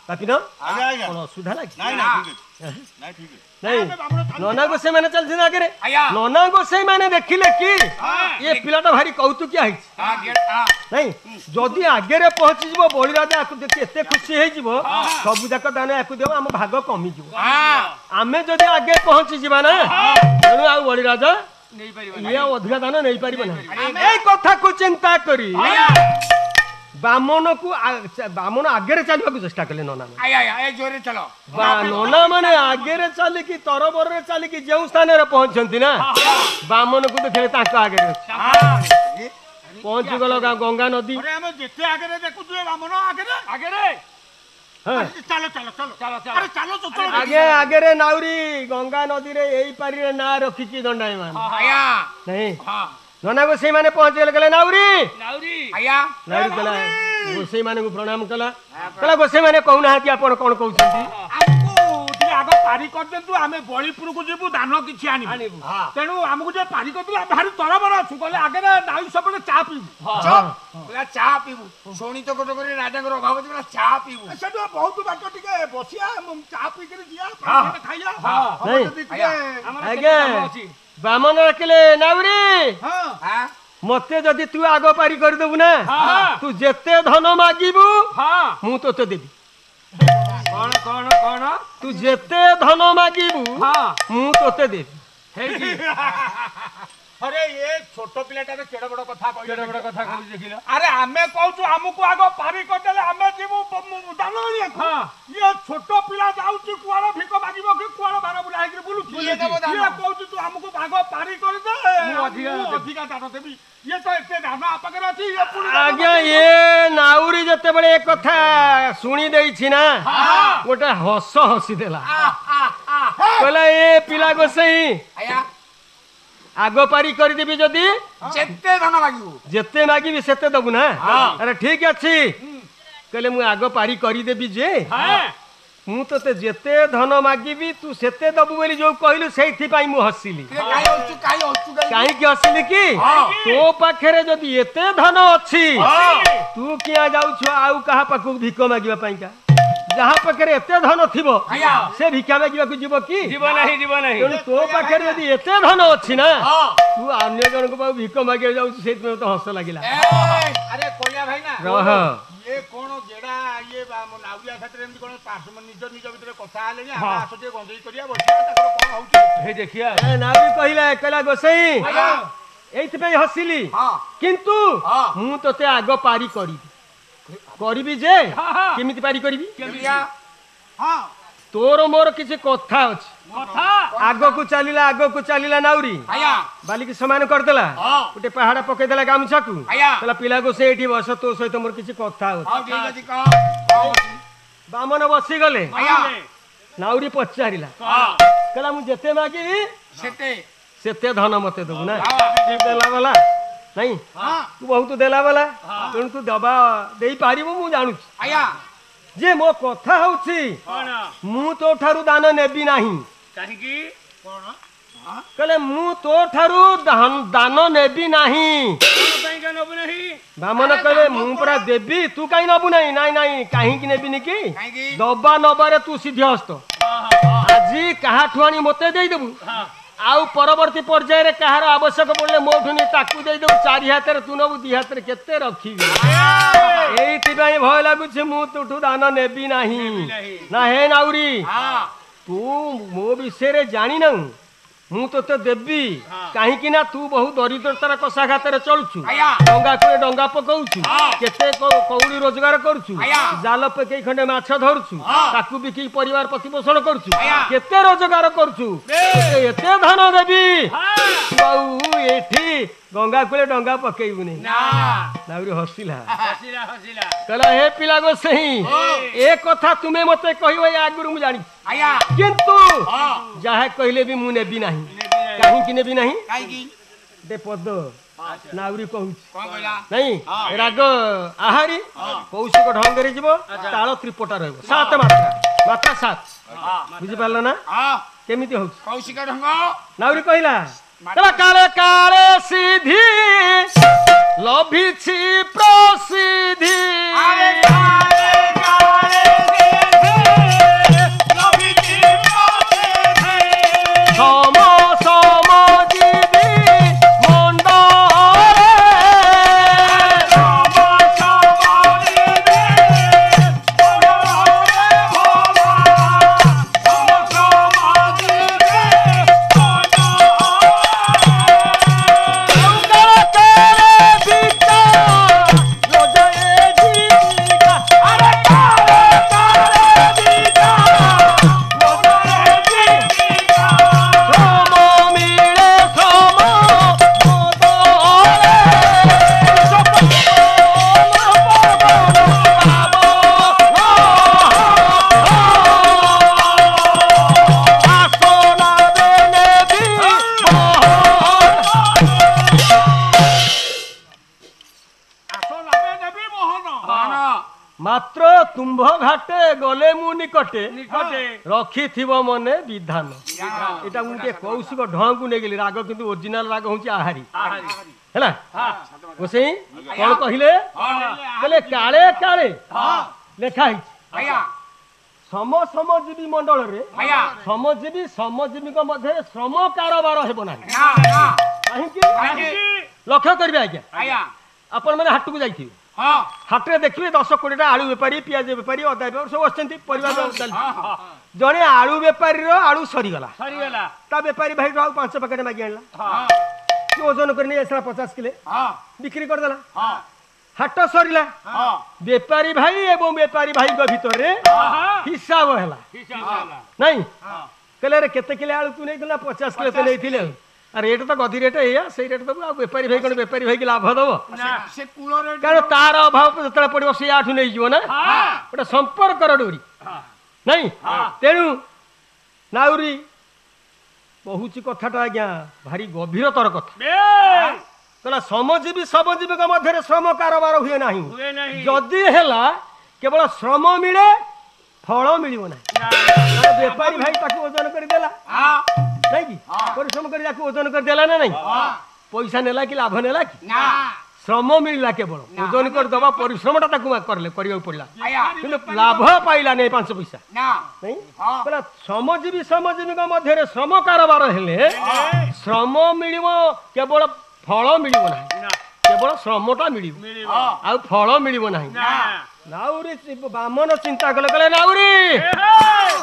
Speaker 3: पापिन असुविधा लगे नहीं नना गोसाई माने चलते आगे नना गोसाई माने देखिले कि ये पिलाटा भारी कौतुकिया नहीं जदि आगे पहुंची जीव बड़ी राजा देखी एत खुशी हो सब जाक दान या देव आम भाग कमी आमे जदि आगे पहुंची जीवा ना तेणु आ बड़ी राजा ये अधिका दान नहीं पार कथा को चिंता करी बामन को बामन आगे चलने चेष्टा कले नना नना माने आगे चल कि तरबर चल कि जो स्थान पहुंचती ना बामन को देखिए आगे पहुंची गल गंगा नदी आगे आगे रे नाउरी गंगा नदी रे यही पारी ना रखी दंडाई मान नहीं नना गोसाई माने पहुंच गले नाउरी नाउरी कला गोसाई माने को प्रणाम कला गोसाई माने कहूना हाथी आपण कोन कहउछंती
Speaker 4: आग पारी कर देतु आमे बळीपुर को जेबु दान किछि आनिबु तेनु हमकु जे पारी करतु भारी तरबर अछु कहले आगे नाई सब चा पीबु
Speaker 1: चा पीबु सोनी तो कोट करे राजा को अभाव जे चा पीबु
Speaker 4: सेटो बहुत बाट टिके बसिया चा पी कर जिया पानी खाइया
Speaker 3: आगे बामन रखले नाउरी
Speaker 1: हां
Speaker 3: मते जदि तू आगो पारी कर देबु ना तू जेते धन मागिबु मु तोते देबी
Speaker 2: कौन कौन कौन
Speaker 3: तू जेते धन मागिबु मु तोते देबी
Speaker 4: अरे ये छोट पिलाटारे केड़ बड़ कथा
Speaker 2: केड़ बड़ कथा कहू देखिल
Speaker 4: अरे आमे कहू हमको आग पारी करदेले आमे जीवु दान ये छोट पिला जाउची कुआर भिक मागिबो कि कुआर बार बुला हेकि बुलुची ये कहू तू हमको आग पारी कर दे अधिका दान देबी ये तो एते दान आपकर अछि ये पुरी
Speaker 3: आज्ञा ये नाउरी जते बळे एक कथा सुनी देई छी ना गोटे हस हसी देला कहला ए पिला गोसई
Speaker 1: आया
Speaker 3: आगो पारी कर देबी जदी
Speaker 1: जेते धन मागिबो
Speaker 3: जेते मागिबी सेते दबु ना अरे ठीक अछि कहले मु आगो पारी करी देबी जे मु तते जेते धन मागिबी तू सेते दबु बोली जो कहलु सेथि पाई मु हसिली काहे कि हसिली कि तो पाखरे जदी एते धन अछि तू किया जाउ छ आउ कहा पाकु भिक मागिबा पाई का जहाँ पाखरे एते धन थिबो से भिका मागिबा को जीव कि
Speaker 2: जीव नहीं
Speaker 3: तो पाखरे जदी एते धन अछि ना तू अन्य जन को पाउ भिक मागिबा जाउ सेति में तो हस लागिला
Speaker 4: अरे कोलिया भाई ना
Speaker 3: रह
Speaker 4: ये कोन जेडा ये नाउरिया क्षेत्र एमती कोन पास निज भितर कथा आले नि हम आसोटे गंजई करिया बसिया तकर कोन होउची
Speaker 2: हे देखिया
Speaker 3: ए नाउरी कहिला एकला गोसई एथि पे हसिली किंतु मु तते आगो पारी करिबी जे केमिति पारी करिबी
Speaker 4: हां
Speaker 3: तोर मोर किछि कथा अछि आगो को चलिला नाउरी बाली की समान कर देला उटे पहाड़ पके देला गामछा को तला पिला को से एठी बस तो सहित मोर किछि कथा अछि बामन बसी गले नाउरी पचारिला कहला मु जेते मागी सेते धन मते दबु ना देला वाला नहीं तू बहुत देला वाला तेणु तू दबा देई पारिबो मु जानु जे मो कथा होछि मु तो ठारू दान नेबी नाही
Speaker 2: काहे की कोन
Speaker 3: कहले मु तो ठारू दान नेबी नाही
Speaker 2: कोन पई का नबु नहीं
Speaker 3: बामन कहले मु परा देबी तू काई नबु नाही नाही नाही काहे की नेबी नि की दबा नबारे तू सिद्धि हस्त आजी कहा ठुआनी मते देई देबु आउ परवर्ती पर्याय रे कहार आवश्यक पड़ले मोठुनी ताकू दे दउ चारि हाथ रे तू नबु दी हाथ रे केते रखीबी एइति भाई भय लागु छै मु तुठु दान नेबी नाही ना हे नाउरी तू मो विषय रे जानि न मु तते देबी काहे कि ना तू बहुत दरिद्रतार कसा घात रे चलछु डंगा को डंगा पकौछु केते कौड़ी रोजगार करछु जाल पके खंडे माछ धरछु ताकू बिकी परिवार प्रतिपोषण करछु केते रोजगार करछु एते धन देबी बाऊ एठी गंगा कुले डंगा पकेइबु नै नाउरी हसिला कहला हे पिला गो सही ए कथा तुमे मते कहियो आगुरु मु जानि किंतु जाहे कहले भी मु नेबी नाही काहे कि नेबी नाही काहे कि दे पद नाउरी कहू नहीं राग आहारी कौशिक ढंग रे जीवो ताल त्रिपटा रहबो सात मात्रा सात बुझि पारल ना केमिति हो
Speaker 1: कौशिक ढंग
Speaker 3: नाउरी कहिला तला काले काले सीधी लभिछि प्रसिद्धि
Speaker 1: अरे काले काले सीधी लभिछि प्रसिद्धि
Speaker 3: सम सम जीवी मंडले
Speaker 1: सम सम जीवी मंडले भवा सम सम
Speaker 3: मात्र तुम्भ घाटे गले मु निकटे रखी थिबो मने विधान एटा मुके कौशिक ढंग ने गेली राग किंतु ओरिजिनल राग होची आहारी हैला ओसे कोन कहिले कहले काले काले लेखा है
Speaker 1: भैया
Speaker 3: सम समजीवी मंडल रे समजीवी को मध्य श्रम कारोबार हेबो ना
Speaker 1: ना
Speaker 3: काहे कि लक्ष्य करबे आज्ञा
Speaker 1: भैया
Speaker 3: अपन माने हाट को जाइथि हाट रे देखिए 10-20 आलू बेपारी पियाज बेपारी अदा बेपारी सब असचंती परिवार जने आलू बेपारी रो आलू सरी गला ता बेपारी भाई राव 5 पैकेट मागी आनला ଓଜନ କରି ନେଇ ଆସିଲା 50 କିଲେ ବିକ୍ରି କରିଦେଲା
Speaker 1: ହଁ
Speaker 3: ହାଟ ସରିଲା
Speaker 1: ହଁ
Speaker 3: ବେପାରୀ ଭାଇ ଏବଂ ବେପାରୀ ଭାଇଙ୍କ ଭିତରେ ହିସାବ ହେଲା ନାଇଁ କହିଲେ ଆରେ କେତେ କିଲେ ଆଳୁ ତୁ ନେଇଥିଲ 50 କିଲୋ ତ ନେଇଥିଲେ ଆଉ ରେଟ୍ ତ ଗଦି ରେଟ୍ ଏଇଆ ସେଇ ରେଟ୍ ଦବୁ ଆଉ ବେପାରୀ ଭାଇ କଣ ବେପାରୀ ଭାଇକି ଲାଭ ଦବ
Speaker 1: ସେ କୂଳରେ
Speaker 3: କାରଣ ତାର ଅଭାବ ଯେତେବେଳେ ପଡିବ ସେ ଆଠୁ ନେଇଯିବ ନା ଗୋଟେ ସମ୍ପର୍କର ଡୋରି ନାଇଁ ତେଣୁ ନାଉରୀ କହୁଛି କଥାଟା ଆଜ୍ଞା ଭାରି ଗଭୀରତର କଥା କହିଲା ଶ୍ରମଜୀବୀ ଶ୍ରମଜୀବୀଙ୍କ ମଧ୍ୟରେ ଶ୍ରମ କାରବାର ହୁଏ ନାହିଁ ଯଦି ହେଲା କେବଳ ଶ୍ରମ ମିଳେ ଫଳ ମିଳିବ ନାହିଁ ବେପାରୀ ଭାଇ ତାକୁ ଓଜନ କରିଦେଲା ନାଇଁ କି ପରିଶ୍ରମ କରି ତାକୁ ଓଜନ କରିଦେଲା ନା ନାଇଁ ପଇସା ନେଲା କି ଲାଭ ନେଲା କି ଶ୍ରମ ମିଳିଲା କେବଳ ଓଜନ କରିଦବା ପରିଶ୍ରମଟା ତାକୁ କରିବାକୁ ପଡିଲା କିନ୍ତୁ ଲାଭ ପାଇଲା ନାହିଁ 5 ପଇସା ନାଇଁ କହିଲା ଶ୍ରମଜୀବୀ ଶ୍ରମଜୀବୀଙ୍କ ମଧ୍ୟରେ ଶ୍ରମ କାରବାର ହେଲେ ଶ୍ରମ ମିଳିବ କେବଳ ଫଳ ମିଳିବ ନାହିଁ କେବଳ ଶ୍ରମଟା ମିଳିବ ଆଉ ଫଳ ମିଳିବ ନାହିଁ ନାଉରୀ ବାମନ ଚିନ୍ତା କଲେ କହିଲେ ନାଉରୀ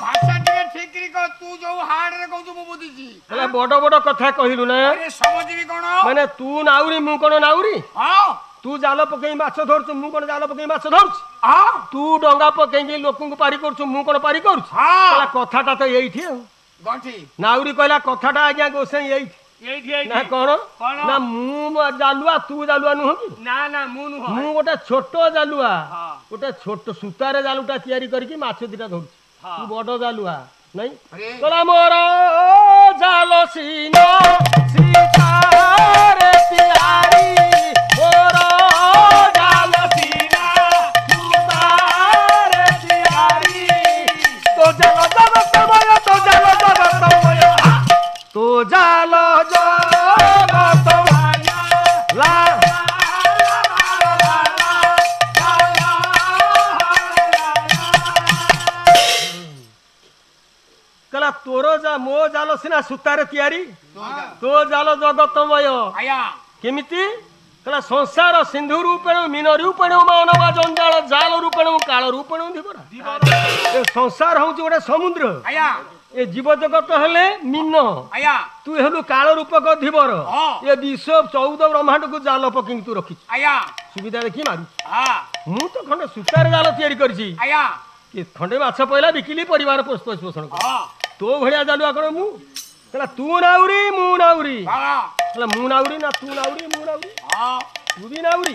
Speaker 1: ଭାଷା ଟିକେ ଠିକରି କହ ତୁ ଯୋଉ ହାର୍ଡରେ କହୁଛୁ ମୁଁ ବୁଝିଛି
Speaker 3: କହିଲେ ବଡ ବଡ କଥା କହିଲୁ ନା
Speaker 1: ସମଜିବି କଣ
Speaker 3: ମାନେ ତୁ ନାଉରୀ ମୁଁ କଣ ନାଉରୀ
Speaker 1: ହଁ
Speaker 3: ତୁ ଜାଲ ପକେଇ ମାଛ ଧରୁଛୁ ମୁଁ କଣ ଜାଲ ପକେଇ ମାଛ ଧରୁଛି ତୁ ଡଙ୍ଗା ପକେଇକି ଲୋକଙ୍କୁ ପାରି କରୁଛୁ ମୁଁ କଣ ପାରି କରୁଛି କଥାଟା ତ ଏଇଠି ଆଉ ନାଉରୀ କହିଲା କଥାଟା ଆଜ୍ଞା ଗୋସାଇଁ ଏଇଠି ନା କଣ ନା ମୁଁ ଜାଲୁଆ ତୁ ଜାଲୁଆ ନୁହଁ କି ମୁଁ ଗୋଟେ ଛୋଟ ଜାଲୁଆ ଗୋଟେ ଛୋଟ ସୂତାରେ ଜାଲୁଟା ତିଆରି କରିକି ମାଛ ଦିଟା ଧରୁଛି ତୁ ବଡ ଜାଲୁଆ ନାଇଁ କହିଲା ମୋର ଜାଲ ସିନା ସୀତାରେ ତିଆରି ମୋର ଜାଲ ସିନା ସୀତାରେ ତିଆରି ତୋ ଜାଲ ଜଗତମୟ ତୋ ଜାଲ ଜଗତମୟ ତୋ ଜାଲ तोर मो जाल सीना सूतार तैयारी तो जाल जगतमय केमिति कला संसार सिंधु रूपेण मीन रूपेण मानव जंजाल जाल रूपेण काल रूपेण धीवर संसार हूँ गोटे समुद्र ये जीव जगत हेले मीन तू हेलु काल रूपक धीवर ये विश्व 14 ब्रह्मांड को जाल पकि तू रखी सुविधा देखी मारू मु तो खंडे सूतार जाल तैयारी करछि खंडे माछ पहला बिकिली परिवार पोषण तो भड़िया जालुआ कौन मु तू नाउरी मु नाउरी मु नाउरी ना तू नाउरी मु नाउरी तू भी नाउरी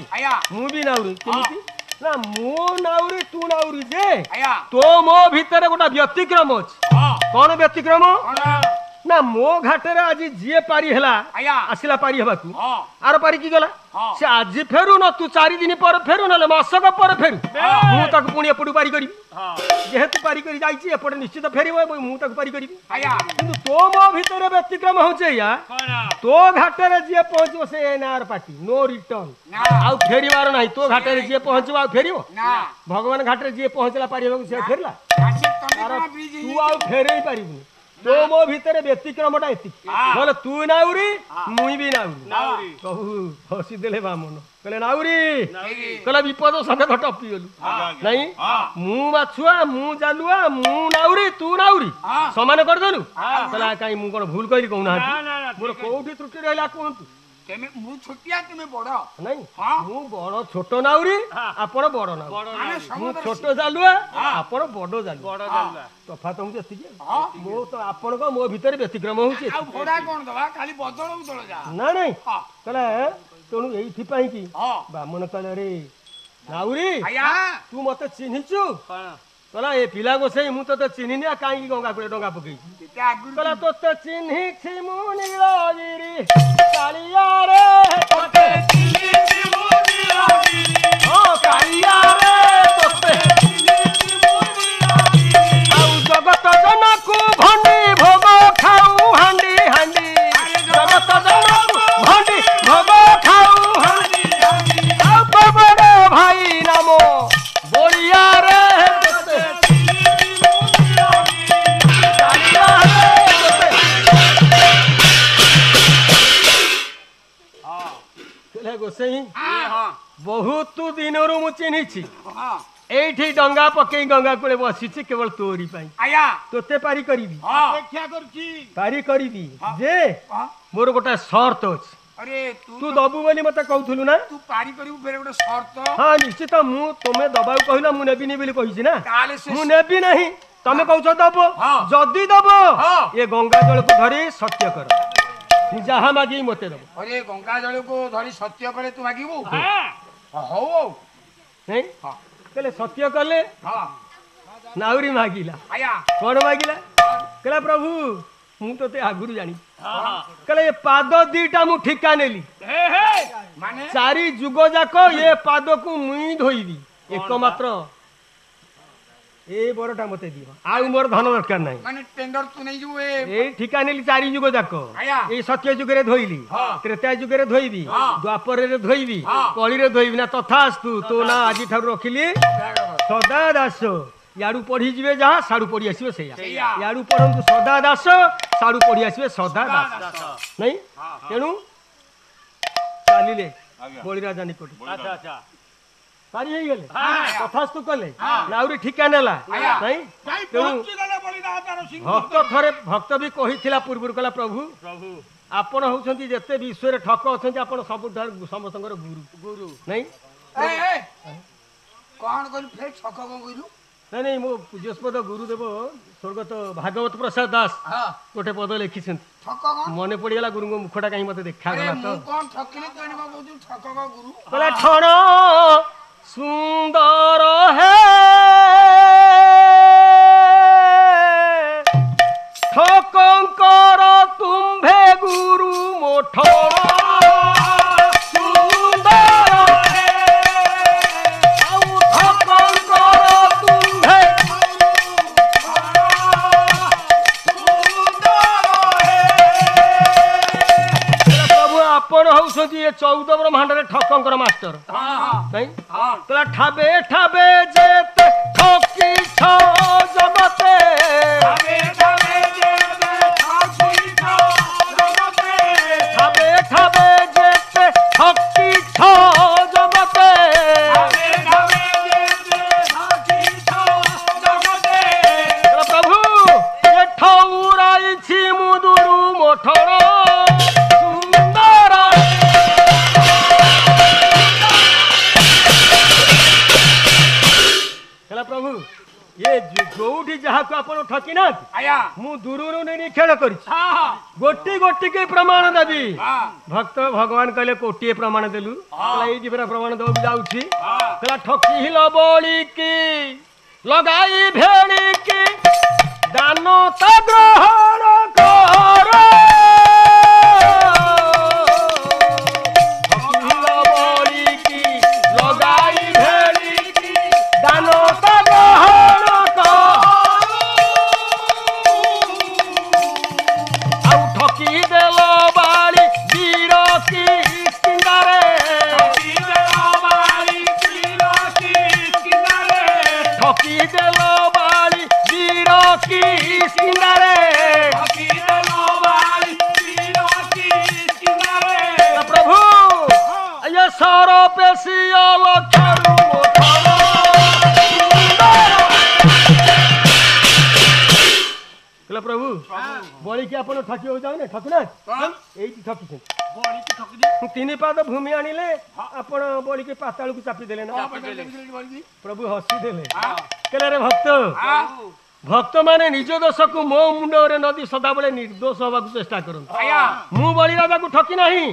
Speaker 3: मु भी नाउरी केमिति ना मो नाउरी तू नाउरी जे तो मो भीतर गोटा व्यतिक्रम अछि कौन व्यतिक्रम ना मो घाटे आज जी पारी है आसला पारी हवा आर पारी की गला से आज फेरू न तू 4 दिन पर फेरू ना मासक पर फेरू मुझे पुणी एपटू पारी करी जेहेतु पारी करी जाइए एपटे निश्चित फेर मुझे पारी करी किंतु तो मो भीतर व्यतिक्रम हो तो घाटे जी पहुंचो से एनआर पार्टी नो रिटर्न आउ फेरबार ना तो घाटे जी पहुंचो आ फेर भगवान घाटे जी पहुंचला पारी से फेरला तू आ फेर पारू तो मो भीतर व्यतिक्रमटा एति बोले तू नाउरी मुई भी नाउरी कहू हसी देले बामन कहले नाउरी कहला विपद संगे टपी गलु नहीं मु माछुआ मु जालुआ मु नाउरी तू नाउरी समान कर देलु कहला काई मु कोन भूल कइली कहू ना मोर कोठी त्रुटि रहला कोन
Speaker 1: तेमे मु छोटिया तुमे बड़
Speaker 3: नहीं मु बड़ छोट नाउरी आपण बड़ नाउरी मु छोट जालुआ आपण बड़ जालुआ तफात हूँ जी मो तो आपण को मो भीतर व्यतिक्रम होउछि
Speaker 1: आ भोडा कोन दबा खाली बदल उदल जा
Speaker 3: ना नहीं कहला तेणु एइथि पई कि बामन कहले रे नाउरी तू मते चिन्हिछु कहला ए पिला गोसई मु तो चिन्हिनी आ काई गंगा कुळे डंगा पकई कहला तो चिन्हि छि मु नीलगिरी कालिया रे तोते चिन्हि छि मु नीलगिरी ओ कालिया रे तोते चिन्हि छि मु नीलगिरी आउ जगत जनकु भंडी भोग खाऊ हांडी हांडी जगत जनकु भंडी भोग खाऊ हांडी हांडी आउ बबड़ भाई नामो बोलिया रे गोसाई बहुत दिन मु चिन्ही एठी डंगा पकई गंगा कूले बसी केवल तोरी तोते पारी करी पारी करी जे मोर गोटे शर्त अच्छी
Speaker 1: अरे
Speaker 3: तू दबु बोली मते कहउथुलु ना
Speaker 1: तू पारी करिउ फेर गोटे शर्त
Speaker 3: हां निश्चित मु तुमे दबाउ कहिला मु नेबिनी बोली कहिछि ना
Speaker 1: ताले से
Speaker 3: मु नेबी नहीं तमे कहउछ दबो जदी दबो ये गंगा जल को धरी सत्य कर जहा मागी मते दबो
Speaker 1: अरे गंगा जल को धरी सत्य करे तू मागिबू हां हो
Speaker 3: नहीं कहले सत्य कले
Speaker 1: हां
Speaker 3: नाउरी मागिला
Speaker 1: आया
Speaker 3: कोन मागिला कहला प्रभु मु तोते आगुरु जानी कहले ये पाद दीटा मु ठिका नेली
Speaker 1: माने
Speaker 3: चारि जुग जाक ये पाद को मुई धोइबी एकमात्र ए बरटा मते दियो आउ मोर धन दरकार नाही
Speaker 1: माने टेंडर तू नहीं जो
Speaker 3: ए ठिका नेली चारि जुग जाक
Speaker 1: आया
Speaker 3: ए सत्य जुग रे धोइली त्रेता जुग रे धोइबी द्वापर रे धोइबी कली रे धोइबी ना तथास्तु तो ना आजि ठार रखिली सदा दास याडू पढ़ी जिवे जहा साडू पढ़ी आसीबे सेया याडू पढ़ंतु सदा दास साडू पढ़ी आसीबे सदा दास नहीं तेणु चालिले बळी राजा निकट अच्छा अच्छा पारी हे गेले तथास्तु कले नाउरी ठिका नेला नहीं तेणु भक्त थरे भक्त भी कहिथिला पूर्वरु कला प्रभु प्रभु आपण होउछंती जते विश्व रे ठक अछंती आपण सब समस्तंकर गुरु गुरु नहीं
Speaker 1: कौन कर फेर छक को गुरु
Speaker 3: नहीं नहीं मो पूज्यस्पद गुरुदेव स्वर्गत भागवत प्रसाद दास गोटे पद लिखी मन पड़गला गुरु मुखटा कहीं मत देखा गला तो कहला क्षण सुंदर है ठकंकर तुम्भे गुरु मोठर ये 14 ब्रह्मांड रे ठकंकर मास्टर नहीं तला ठाबे ठाबे जेते ठकी छ जगते ठाबे ठाबे जेते ठकी छ जगते ठाबे ठाबे जेते ठकी छ जगते ठाबे ठाबे जेते ठकी छ जगते प्रभु ये ठौराई छी मुदुरु मोठर प्रभु ये जोठी जहा को आपण ठकी ना आया मु दूरनु नहीं खेल करी गोटी गोटी के प्रमाण देबी भक्त भगवान कहले कोटिए प्रमाण देलु एई जिबरा प्रमाण दो जाउछी तला ठकी हिलो बोली की लगाई भेड़ी की दानो त ग्रहण कर प्रभु बड़ी के आपण ठकी हो जाऊ ने ठकुना एई ठकी छे बड़ी के ठकी दे तीन पाद भूमि आनिले आपण बड़ी के पाताल को चापी देले ना प्रभु हसी देले केले रे भक्त भक्त माने निज दोष को मो मुंड रे नदी सदा बेले निर्दोष होबा को चेष्टा करन मु बड़ी राजा को ठकी नहीं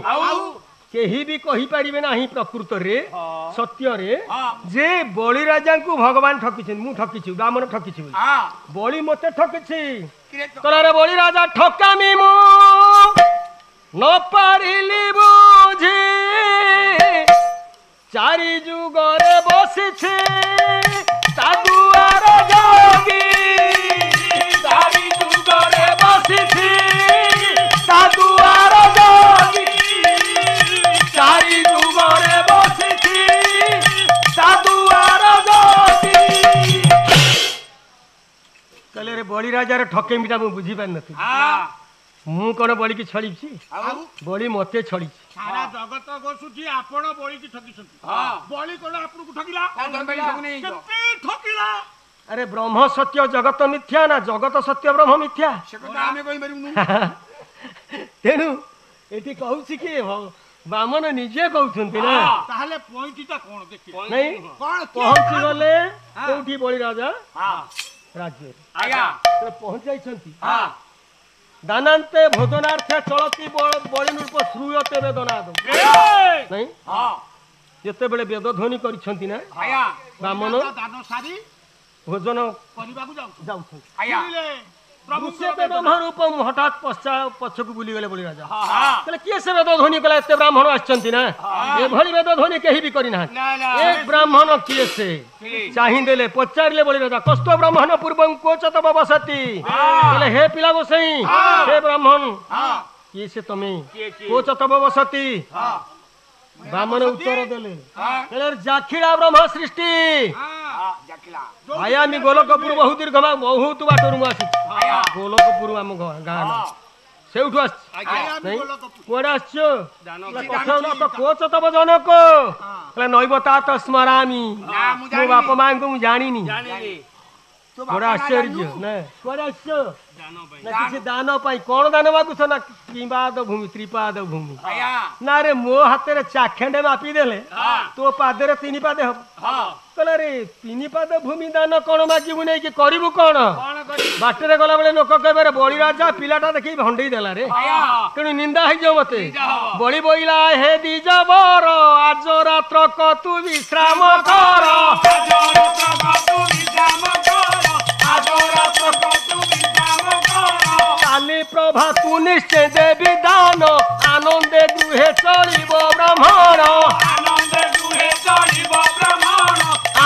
Speaker 3: केही भी कहि परिबे नाही प्रकृत रे सत्य रे जे बळी राजा को भगवान ठकी छन मु ठकी छु ब्राह्मण ठकी छु बळी मते ठकी छि तोरा रे बळी राजा ठकामी मु न पारिली बुझी चारि जुग रे बसी छि साधुआर जोगी चारि जुग रे बसी छि साधुआर जोगी चारि जुग रे बसी छि साधुआर जोगी कहले रे बड़ी राजा रे ठकेमीटा मु बुझी पार नथि मु कोन बड़ी की छड़ी छी बड़ी मते छड़ी
Speaker 4: सारा जगत गोसुठी आपण बड़ी की ठकी छथि बड़ी कोन आपन को ठकिला केते ठकिला
Speaker 3: अरे ब्रह्म सत्य जगत मिथ्या ना जगत सत्य ब्रह्म मिथ्या
Speaker 1: से को आमे कोइ बरु
Speaker 3: तेनु ଏଠି କହୁଛି କି ବାମନ ନିଜେ କହୁଛନ୍ତି ନା
Speaker 4: ତାହେଲେ ପଏଣ୍ଟଟା କଣ ଦେଖି
Speaker 3: ନାଇଁ ପହଞ୍ଚି ଗଲେ କୋଉଠି ବଳି ରାଜା ରାଜ୍ୟରେ ପହଞ୍ଚି ଯାଇଛନ୍ତି ଦାନାନ୍ତେ ଭୋଜନାର୍ଥେ ଚଳତି ବଳି ନୃପ ଶ୍ରୂୟତେ ବେଦନାଦ ନାଇଁ ଯେତେବେଳେ ବେଦ ଧ୍ୱନି କରିଛନ୍ତି ନା ବାମନ
Speaker 4: ଦାନ ସାରି
Speaker 3: ଭୋଜନ
Speaker 4: କରିବାକୁ
Speaker 3: ଯାଉଛନ୍ତି
Speaker 4: ପ୍ରଭୁ
Speaker 3: ସେ ବେଦ ରୂପ ହଠାତ୍ ପଛକୁ ବୁଲିଗଲେ ବଳି ରାଜା ତାହେଲେ କିଏ ସେ ବେଦ ଧ୍ୱନି କଲା ଏତେ ବ୍ରାହ୍ମଣ ଆସିଛନ୍ତି ନା ଏଭଳି ବେଦ ଧ୍ୱନି କେହି ବି କରିନାହାନ୍ତି ଏ ବ୍ରାହ୍ମଣ କିଏ ସେ ଚାହିଁଦେଲେ ପଚାରିଲେ ବଳି ରାଜା କସ୍ତ ବ୍ରାହ୍ମଣ ପୂର୍ବଂ କୋଚ ତବ ବସତି କହିଲେ ହେ ପିଲା ଗୋସାଇଁ ହେ ବ୍ରାହ୍ମଣ କିଏ ସେ ତମେ କୋଚ ତବ ବସତି ବ୍ରାହ୍ମଣ ଉତ୍ତର ଦେଲେ ଜାଖିଳା ବ୍ରହ୍ମ ସୃଷ୍ଟି ଆୟା আমি ଗୋଲକପୁର ବହୁ ଦୀର୍ଘ ବହୁତ ବାଟରୁ ମୁଁ ଆସିଛି ଗୋଲକପୁର ଆମ ଗାଁ ସେଇଠୁ ଆସିଛି କୁଆଡେ ଆସିଛ କୋଚ ତବ ଜନକ ନଇବ ତା ତ ସ୍ମରାମି ମୋ ବାପା ମାଙ୍କୁ ମୁଁ ଜାଣିନି ବଡ ଆଶ୍ଚର୍ଯ୍ୟ ନା କୁଆଡେ ଆସିଛ ନା କିଛି ଦାନ ପାଇଁ କଣ ଦାନ ମାଗୁଛ ନା କିମ୍ବାଦ ଭୂମି ତ୍ରିପାଦ ଭୂମି ନା ରେ ମୋ ହାତରେ ଚାଖେଣ୍ଡେ ମାପି ଦେଲେ ତୋ ପାଦରେ 3 ପାଦ ହବ କହିଲା ରେ 3 ପାଦ ଭୂମି ଦାନ କଣ ମାଗିବୁ ନେଇକି କରିବୁ କଣ ବାଟରେ ଗଲା ବେଳେ ଲୋକ କହିବାରେ ବଳି ରାଜା ପିଲାଟା ଦେଖି ଭଣ୍ଡେଇ ଦେଲା ରେ ତେଣୁ ନିନ୍ଦା ହେଇଯାଉ ମତେ ବଳି ବୋଇଲା ହେ ଦିଜ ବର ଆଜ ରାତ୍ର କତୁ ବିଶ୍ରାମ କର কালি প্রভা তু নিশ্চয় দেবী দান আনন্দে গৃহে চলিব ব্রাহ্মণ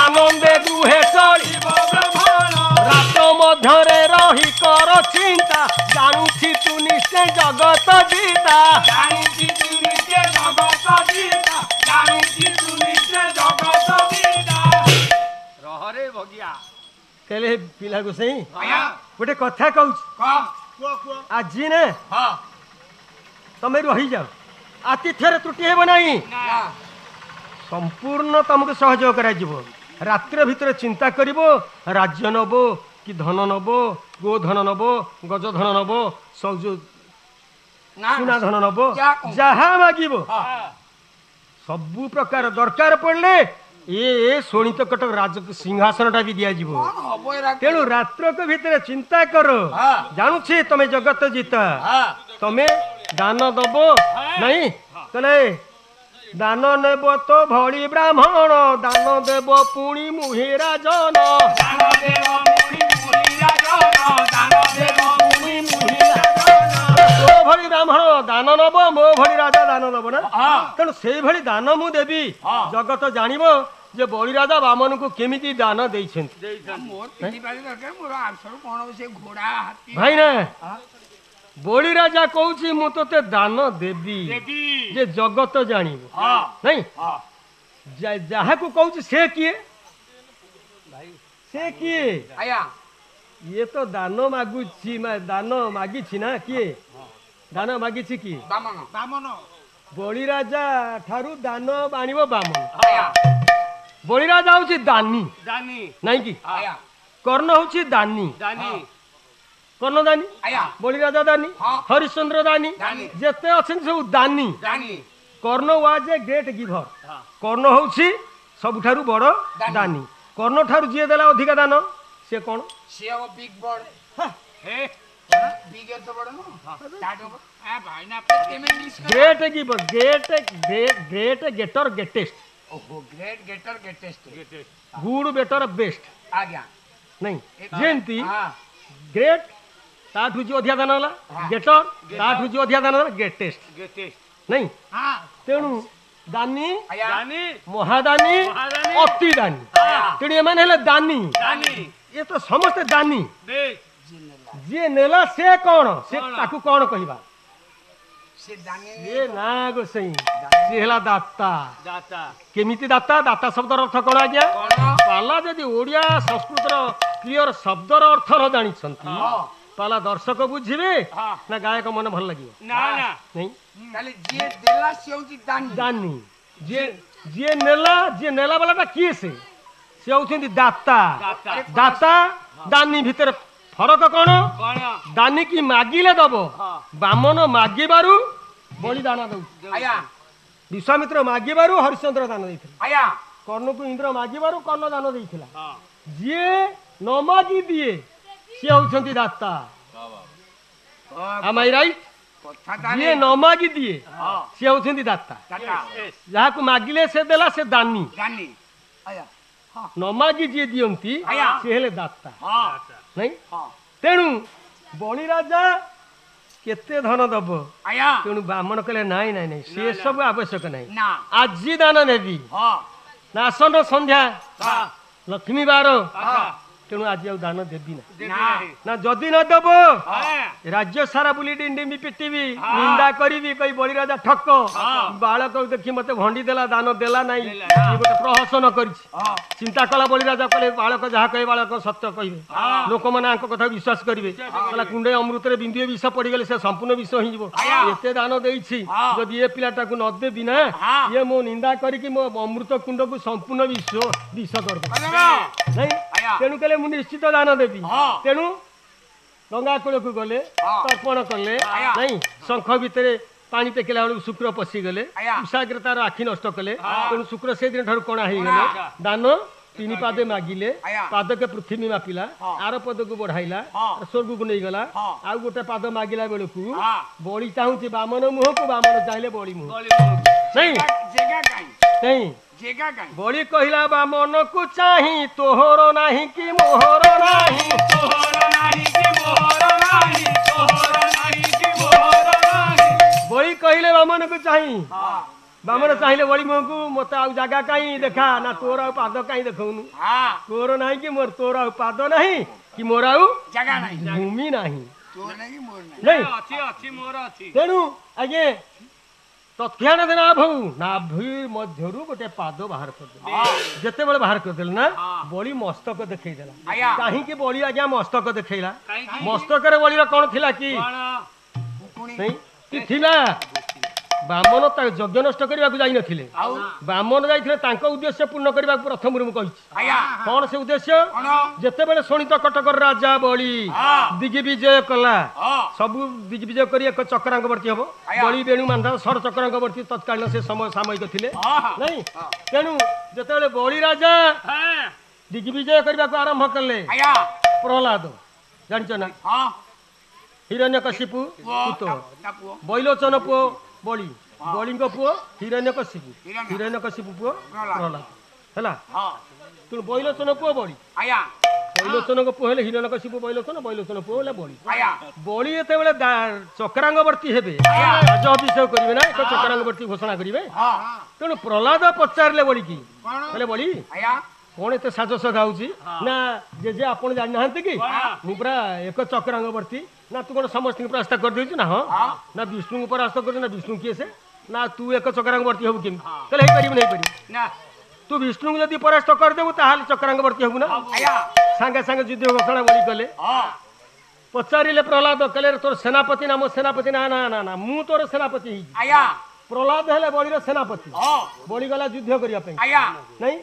Speaker 3: আনন্দে গৃহে চলিব ব্রাহ্মণ রাত মধ্যরে রহি কর চিন্তা জানুছি তু নিশ্চয় জগত জিতা
Speaker 2: ରହରେ ଭଗିଆ
Speaker 3: କହିଲେ ପିଲା ଗୋସାଇଁ ଗୋଟେ କଥା କହୁଛି ଆଜି ନା ତମେ ରହିଯାଅ ଆତିଥ୍ୟରେ ତ୍ରୁଟି ହେବ ନାହିଁ ସମ୍ପୂର୍ଣ୍ଣ ତମକୁ ସହଯୋଗ କରାଯିବ ରାତ୍ର ଭିତରେ ଚିନ୍ତା କରିବ ରାଜ୍ୟ ନବ କି ଧନ ନବ ଗୋଧନ ନବ ଗଜଧନ ନବ ସୁନା ଧନ ନବ ଯାହା ମାଗିବ ସବୁ ପ୍ରକାର ଦରକାର ପଡ଼ିଲେ ଏ ଶୋଣିତ କଟକ ରାଜ ସିଂହାସନଟା ବି ଦିଆଯିବ ତେଣୁ ରାତ୍ରକ ଭିତରେ ଚିନ୍ତା କର ଜାଣୁଛି ତମେ ଜଗତ ଜିତା ତମେ ଦାନ ଦବ ନାଇଁ କହିଲେ ଦାନ ନେବ ତ ଭଳି ବ୍ରାହ୍ମଣ ଦାନ ଦେବ ପୁଣି ମୁହିଁ ରାଜନ ତୋ ଭଳି ବ୍ରାହ୍ମଣ ଦାନ ନବ ମୋ ଭଳି ରାଜା ଦାନ ନବ ନା ତେଣୁ ସେଇଭଳି ଦାନ ମୁଁ ଦେବି ଜଗତ ଜାଣିବ ଯେ ବଳି ରାଜା ବାମନଙ୍କୁ କେମିତି ଦାନ ଦେଇଛନ୍ତି ଭାଇ ନା ବଳି ରାଜା କହୁଛି ମୁଁ ତୋତେ ଦାନ ଦେବି ଯେ ଜଗତ ଜାଣିବ ନାଇଁ ଯାହାକୁ କହୁଛି ସେ କିଏ ସେ କିଏ ଇଏ ତ ଦାନ ମାଗୁଛି ଦାନ ମାଗିଛି ନା କିଏ ଦାନ ମାଗିଛି କିଏ ବଳି ରାଜା ଠାରୁ ଦାନ ଆଣିବ ବାମନ ବଳି ରାଜା ହଉଛି ଦାନୀ ନାଇଁ କି କର୍ଣ୍ଣ ହଉଛି ଦାନୀ କର୍ଣ୍ଣ ଦାନୀ ବଳି ରାଜା ଦାନୀ ହରିଶ୍ଚନ୍ଦ୍ର ଦାନୀ ଯେତେ ଅଛନ୍ତି ସବୁ ଦାନୀ କର୍ଣ୍ଣ ୱାଜ ଏ ଗ୍ରେଟ୍ ଗିଭର କର୍ଣ୍ଣ ହଉଛି ସବୁଠାରୁ ବଡ ଦାନୀ କର୍ଣ୍ଣ ଠାରୁ ଯିଏ ଦେଲା ଅଧିକା ଦାନ ସେ କଣ great giver great getter greatest
Speaker 1: great getter greatest
Speaker 3: good better best
Speaker 1: आज्ञा
Speaker 3: नहीं जेंती ग्रेट ताठु जो अधिया दान होला गेटर ताठु जो अधिया दान होला गेटेस्ट नहीं तेणु दानी महादानी अति दानी तेणु एमाने हेले दानी ये तो समस्त दानी जे नेला से कौन से ताकू कौन कहिबा
Speaker 1: से दानी
Speaker 3: ये ना गोसई से हला दाता केमिति दाता दाता शब्दर अर्थ कोन आज्ञा पाला जदी ओडिया संस्कृत रो क्लियर शब्दर अर्थ न जानि छंती पाला दर्शक बुझिबे ना गायक मन भल लागियो
Speaker 2: ना
Speaker 3: नहीं
Speaker 1: खाली जे देला से होची दानी
Speaker 3: दानी जे नेला वालाटा किए से होउछंती दाता दाता दानी भीतर फरक कौन दानी की मागिले दब बामन मागिबारु बलि दान दउछि
Speaker 1: आया
Speaker 3: विश्वामित्र मागिबारु हरिश्चंद्र दान दैथिले
Speaker 1: आया
Speaker 3: कर्ण को इंद्र मागिबारु कर्ण दान दैथिला जे न मागी दिए से होछंती दाता am I right जे न मागी दिए से होछंती दाता जहा को मागिले से देला से दानी
Speaker 1: गानी आया
Speaker 3: न मागी जे दियंती से हेले दाता नहीं
Speaker 1: हां
Speaker 3: तेणु बलि राजा केते धन दब
Speaker 1: आया
Speaker 3: तेणु ब्राह्मण कहले नाई नाई नाई से सब आवश्यक नहीं
Speaker 1: ना
Speaker 3: आज दान नेबी
Speaker 1: हां
Speaker 3: ना आसन संध्या
Speaker 1: हां
Speaker 3: लक्ष्मी बार
Speaker 1: हां
Speaker 3: तेणु आज दान देवी ना
Speaker 1: ना
Speaker 3: ना जदि न दब
Speaker 1: हां
Speaker 3: राज्य सारा बुली डिंडिमी पिटिबी निंदा करिबी कई बलि राजा ठक बालक देखि मते भंडी देला दान देला नाही ये गोटे प्रहसन करिछि चिंता कला बलि राजा कहले बालक जहा कहे बालक सत्य कहिबे लोक माने आंक कथा विश्वास करिवे कहला कुंडे अमृत रे बिंदुए विष पड़ी गेले से संपूर्ण विष होई जिवो एते दान देइछि जदि ये पिलाटा को न देबी ना ये मो निंदा करी कि मो अमृत कुंड को संपूर्ण विष कर दे नहीं तेणु कहले मु निश्चित दान देबी तेणु गंगा कूल को गले तर्पण कले नहीं शंख भितर पानी टेकिला बेलू शुक्र पशि गले कुशाग्र तार आखि नष्ट कले तेणु शुक्र से दिन ठार कणा हो गले दान तीन पादे मागिले पाद के पृथ्वी मापिला आर पद को बढ़ाइला स्वर्ग को नहीं गला आउ गोटे पाद मागिला बेलू बलि चाहूची बामन मुह को बामन चाहिले बलि मुह नहीं
Speaker 1: जगह काई
Speaker 3: नहीं
Speaker 1: जगह काई
Speaker 3: बलि कहिला बामन को चाही तोहर नाही कि मोहर नाही
Speaker 1: तोहर नाही कि मोहर नाही तोहर नाही कि मोहर नाही
Speaker 3: बलि कहिले बामन को चाही बामन चाहिए बलि मुह को मत आउ जगह कहीं देखा ना तोर आउ पाद कहीं देखौनु
Speaker 1: हां
Speaker 3: तोर नाही कि मोर तोर आउ पाद नहीं कि मोर आउ
Speaker 1: जगह नाही
Speaker 3: भूमि नहीं
Speaker 1: तोर नाही मोर नाही
Speaker 3: नहीं
Speaker 2: अच्छी अच्छी मोर अच्छी
Speaker 3: तेणु आगे तत्क्षण नाभु नाभि मध्यरु गोटे पाद बाहर कर जेते बेले बाहर कर देल ना बलि मस्तक देखै देला काहे कि बलि आज्ञा मस्तक देखैला मस्तक रे बलिर कोन थिला कि नहीं कि थिला ब्राह्मण यज्ञ नष्ट करने जाई नथिले ब्राह्मण जाइथिले तांको उद्देश्य पूर्ण करबा प्रथम रु कहि कौन से उद्देश्य जेते बेले शोणित कटकर राजा बलि दिग्विजय कला सब दिग्विजय करी एक चक्रांगवर्ती हबो बलि बेणु मांधा सर चक्रांगवर्ती तत्कालीन से समय सामयिक थिले नहीं तेणु जेते बेले बलि राजा दिग्विजय करबा को आरंभ करले प्रहलाद जानछ ना हिरण्यकशिपु पुत्र बैलोचन पुओ बलि बलि पुओ हिरण्यकशिपु पुओ प्रहलाद हैला तू बैलोचन पुओ बलि बैलोचन को पुओ हेले हिरण्यकशिपु बैलोचन पुओ हेले बलि बलि एते बेले चक्रांगवर्ती हेबे राज अभिषेक करिवे ना एक चक्रांगवर्ती घोषणा करिवे तेणु प्रहलाद पचारले बलि की हेले बलि कौन एत साजस गाउची ना जे आपण जानि नहंती कि मु पूरा एक चक्रांगवर्ती ना तू कौन समस्त परास्त कर देछु ना हां ना विष्णु को परास्त कर ना विष्णु किए से ना तू एक चक्रांगवर्ती हबु केम तले हे करिब नहीं पड़ी ना तू विष्णु को यदि परास्त कर देबु ताहाल चक्रांगवर्ती हबु ना संगे संगे युद्ध घोषणा बोली कले पचारिले प्रहलाद कले तोर सेनापति नाम सेनापति ना ना ना ना मु तोर सेनापति आया प्रहलाद हेले बलिर सेनापति बलि गला युद्ध करिया पे नहीं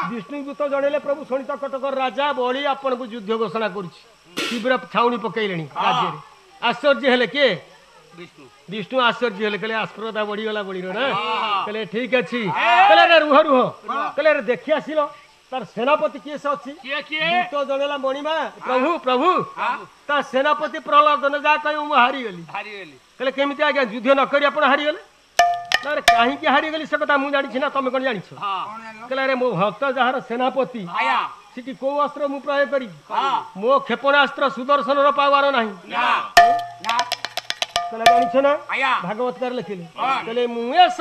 Speaker 3: विष्णु दूत जणेले प्रभु शोणित कटकर राजा बलि आपन को युद्ध घोषणा करछि तीव्र छाउनी पकैलेनी राज्य रे आश्चर्य हेले के विष्णु आश्चर्य हेले कले आस्पर्धा बढ़ी गला बलिर ना कले ठीक अछि कले रे रुह रुह कले रे देखि आसिलो तार सेनापति किए से अछि दूत जणेला मणिमा प्रभु प्रभु तार सेनापति प्रहलाद न जा कहि मु हारी गेली कले केमिति आज्ञा युद्ध न करी आपण हारी गेले अरे कहीं के हारी गली से कथा मु जानि छी ना तमे कोन जानि छ कहला रे मो भक्त जहार सेनापति सिटी को अस्त्र मु प्रयोग करी मो क्षेपणास्त्र सुदर्शन रो पावर नाही ना कहला जानि छ ना भागवत कर लिखिले कहले मु एस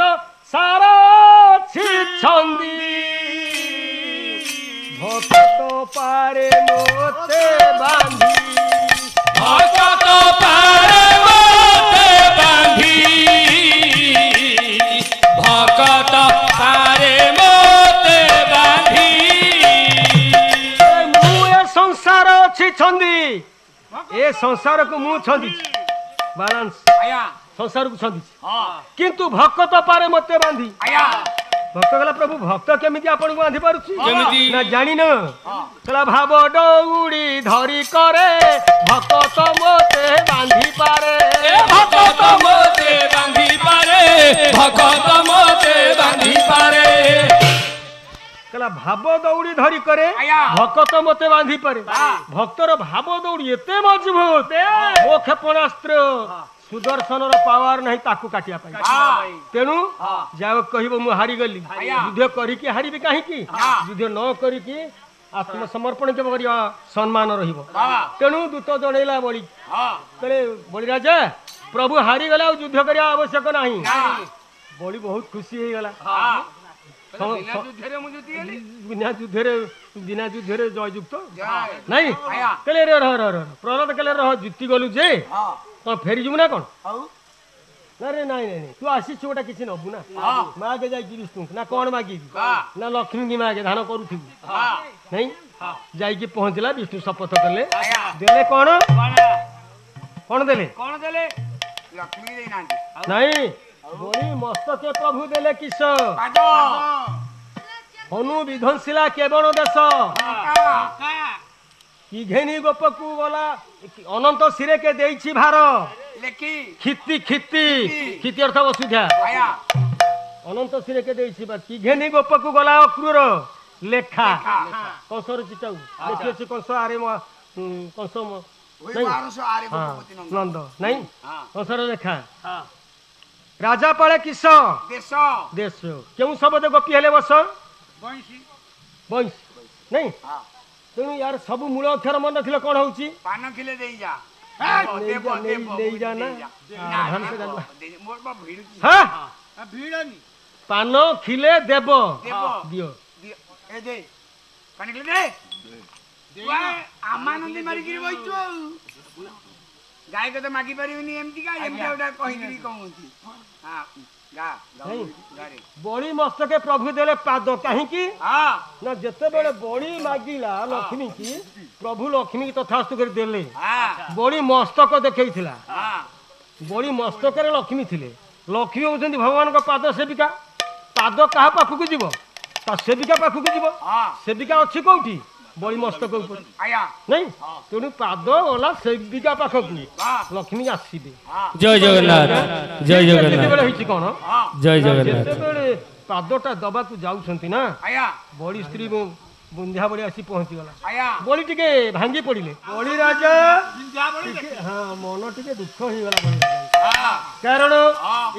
Speaker 3: सारा छी छंदी भक्त पारे मोते बांधी
Speaker 2: भक्त पारे मोते बांधी भक्त पारे मोते बांधी
Speaker 3: मु संसार अछि छंदी ए संसार को मु छंदी बैलेंस संसार को छंदी किंतु भक्त पारे मते बांधी भक्त गला प्रभु भक्त केमिति आपण को बांधी पारुछि केमिति ना जानि न कला भाव डौड़ी धरी करे भक्त मते बांधी पारे
Speaker 2: भक्त मते बांधी पारे ভকত মতে বাঁধি পারে
Speaker 3: कहला भाव दौड़ी धरी करे भक्त मते बांधी पारे भक्तर भाव दौड़ी एते मजबूत ओ क्षेपणास्त्र सुदर्शन पावर नहीं ताकू काटिया पाई तेणु जाओ कहबो मु हारी गली युद्ध करी कि हारी भी काहे की युद्ध न करी कि आत्मसमर्पण के करिया सम्मान रहिबो तेणु दूत जणैला बळी कहले बळी राजा प्रभु हारी गला युद्ध करिया आवश्यक नहीं बळी बहुत खुशी हे गला बिना युद्धरे जययुक्त नहीं कहले रे प्रहलाद कहले रह जीति गलु जे कौन फेरी जीवु ना कौन अरे नहीं नहीं तू आसी गोटा किसी नबू ना मागे जाई विष्णु ना कौन मागी ना लक्ष्मी की मागे धान करू नहीं जाई पहुंचला विष्णु शपथ कले देले कौन कौन देले
Speaker 1: लक्ष्मी दे नांती
Speaker 3: नहीं बड़ी मस्तके प्रभु देले किस हनु विध्वंसिला केवल देश कि घेनी गोपकू गला अनंत सिरे के देइछि भार
Speaker 1: लेखी
Speaker 3: खित्ती खित्ती खित्ती अर्थ वसुधा अनंत सिरे के देइछि बा कि घेनी गोपकू गला अक्रूर लेखा कंसर चिताउ देखिछि कंस आरे कंस
Speaker 1: ओई 1200 आरे गोपति
Speaker 3: नंद नहीं कंसर लेखा राजा पाले किस
Speaker 1: देश
Speaker 3: देश क्यों शब्द गोपी हेले बस बंश नहीं तेणु यार सब मूल अक्षर मन रखिले कौन होउची
Speaker 1: पान खिले देई जा
Speaker 3: नहीं जा ना धान से गालुआ
Speaker 1: मोर बा भीड़
Speaker 3: हां
Speaker 1: भीड़नी
Speaker 3: पान खिले देव दियो
Speaker 1: ए दे पानी खिले दे वा आमानंदी मारी गिरी बइचो गाय को तो मागी परिबनी एमती का एमती ओटा कहि गिरी कहउची हां गा गारे
Speaker 3: बड़ी मस्तके प्रभु देले पाद काहे की
Speaker 1: हां
Speaker 3: ना जते बेले बड़ी मागिला लक्ष्मी की प्रभु लक्ष्मी की तथास्तु कर देले
Speaker 1: हां
Speaker 3: बड़ी मस्तक देखैथिला
Speaker 1: हां
Speaker 3: बड़ी मस्तक रे लक्ष्मी थिले लक्ष्मी होउछन्ती भगवान को पाद सेविका पाद कहा पाखु को जीवो ता सेविका पाखु को जीवो
Speaker 1: हां
Speaker 3: सेविका अछि कोठी बड़ी मस्तक ऊपर
Speaker 1: आया
Speaker 3: नहीं तेणु पाद ओला सेविका पाखकु लक्ष्मी आसीबे
Speaker 2: जय जगन्नाथ जय जगन्नाथ
Speaker 3: होइछि कोन
Speaker 2: जय जगन्नाथ
Speaker 3: जेतेबेले पादटा दबा को जाउछन्ती ना
Speaker 1: आया
Speaker 3: बड़ी स्त्री बुंध्या बड़ी आसी पहुंची गला
Speaker 1: आया
Speaker 3: बड़ी टिके भांगी पड़िले बड़ी राजा बुंध्या बड़ी हां मन टिके दुख होई गला बड़ी
Speaker 1: हां
Speaker 3: कारण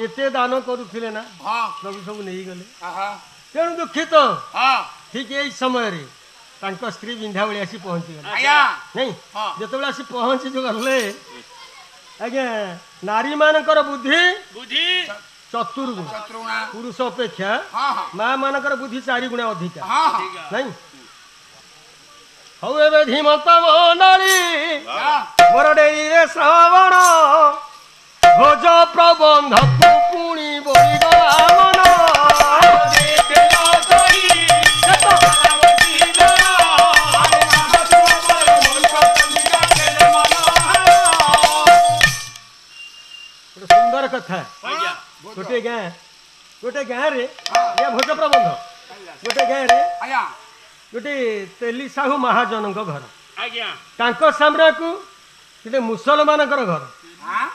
Speaker 3: एते दान करूथिले ना
Speaker 1: हां
Speaker 3: सब नहीं गले
Speaker 1: हां
Speaker 3: तेणु दुखित
Speaker 1: हां
Speaker 3: ठीक एई समय रे तांको स्त्री बिंध्या बड़ी आसी पहुंची गला
Speaker 1: आया
Speaker 3: नहीं जेतेबेले आसी पहुंची जो गले आगे नारी मानकर बुद्धि
Speaker 1: बुद्धि
Speaker 3: चतुर्गुण
Speaker 1: शत्रुणा
Speaker 3: पुरुष अपेक्षा
Speaker 1: हां हां
Speaker 3: मां मानकर बुद्धि 4 गुणा अधिक
Speaker 1: हां
Speaker 3: नहीं हौ एबे धीमत मंडली मोर डेरी रे श्रवण भोज प्रबंध पुणी बोली गला मन सुंदर कथा गोटे गाँ रे या भोज प्रबंध गोटे गाँ रे
Speaker 1: आया
Speaker 3: गोटे तेली साहू महाजन घर
Speaker 1: आज्ञा
Speaker 3: तांको सामना को गोटे मुसलमान घर
Speaker 1: हां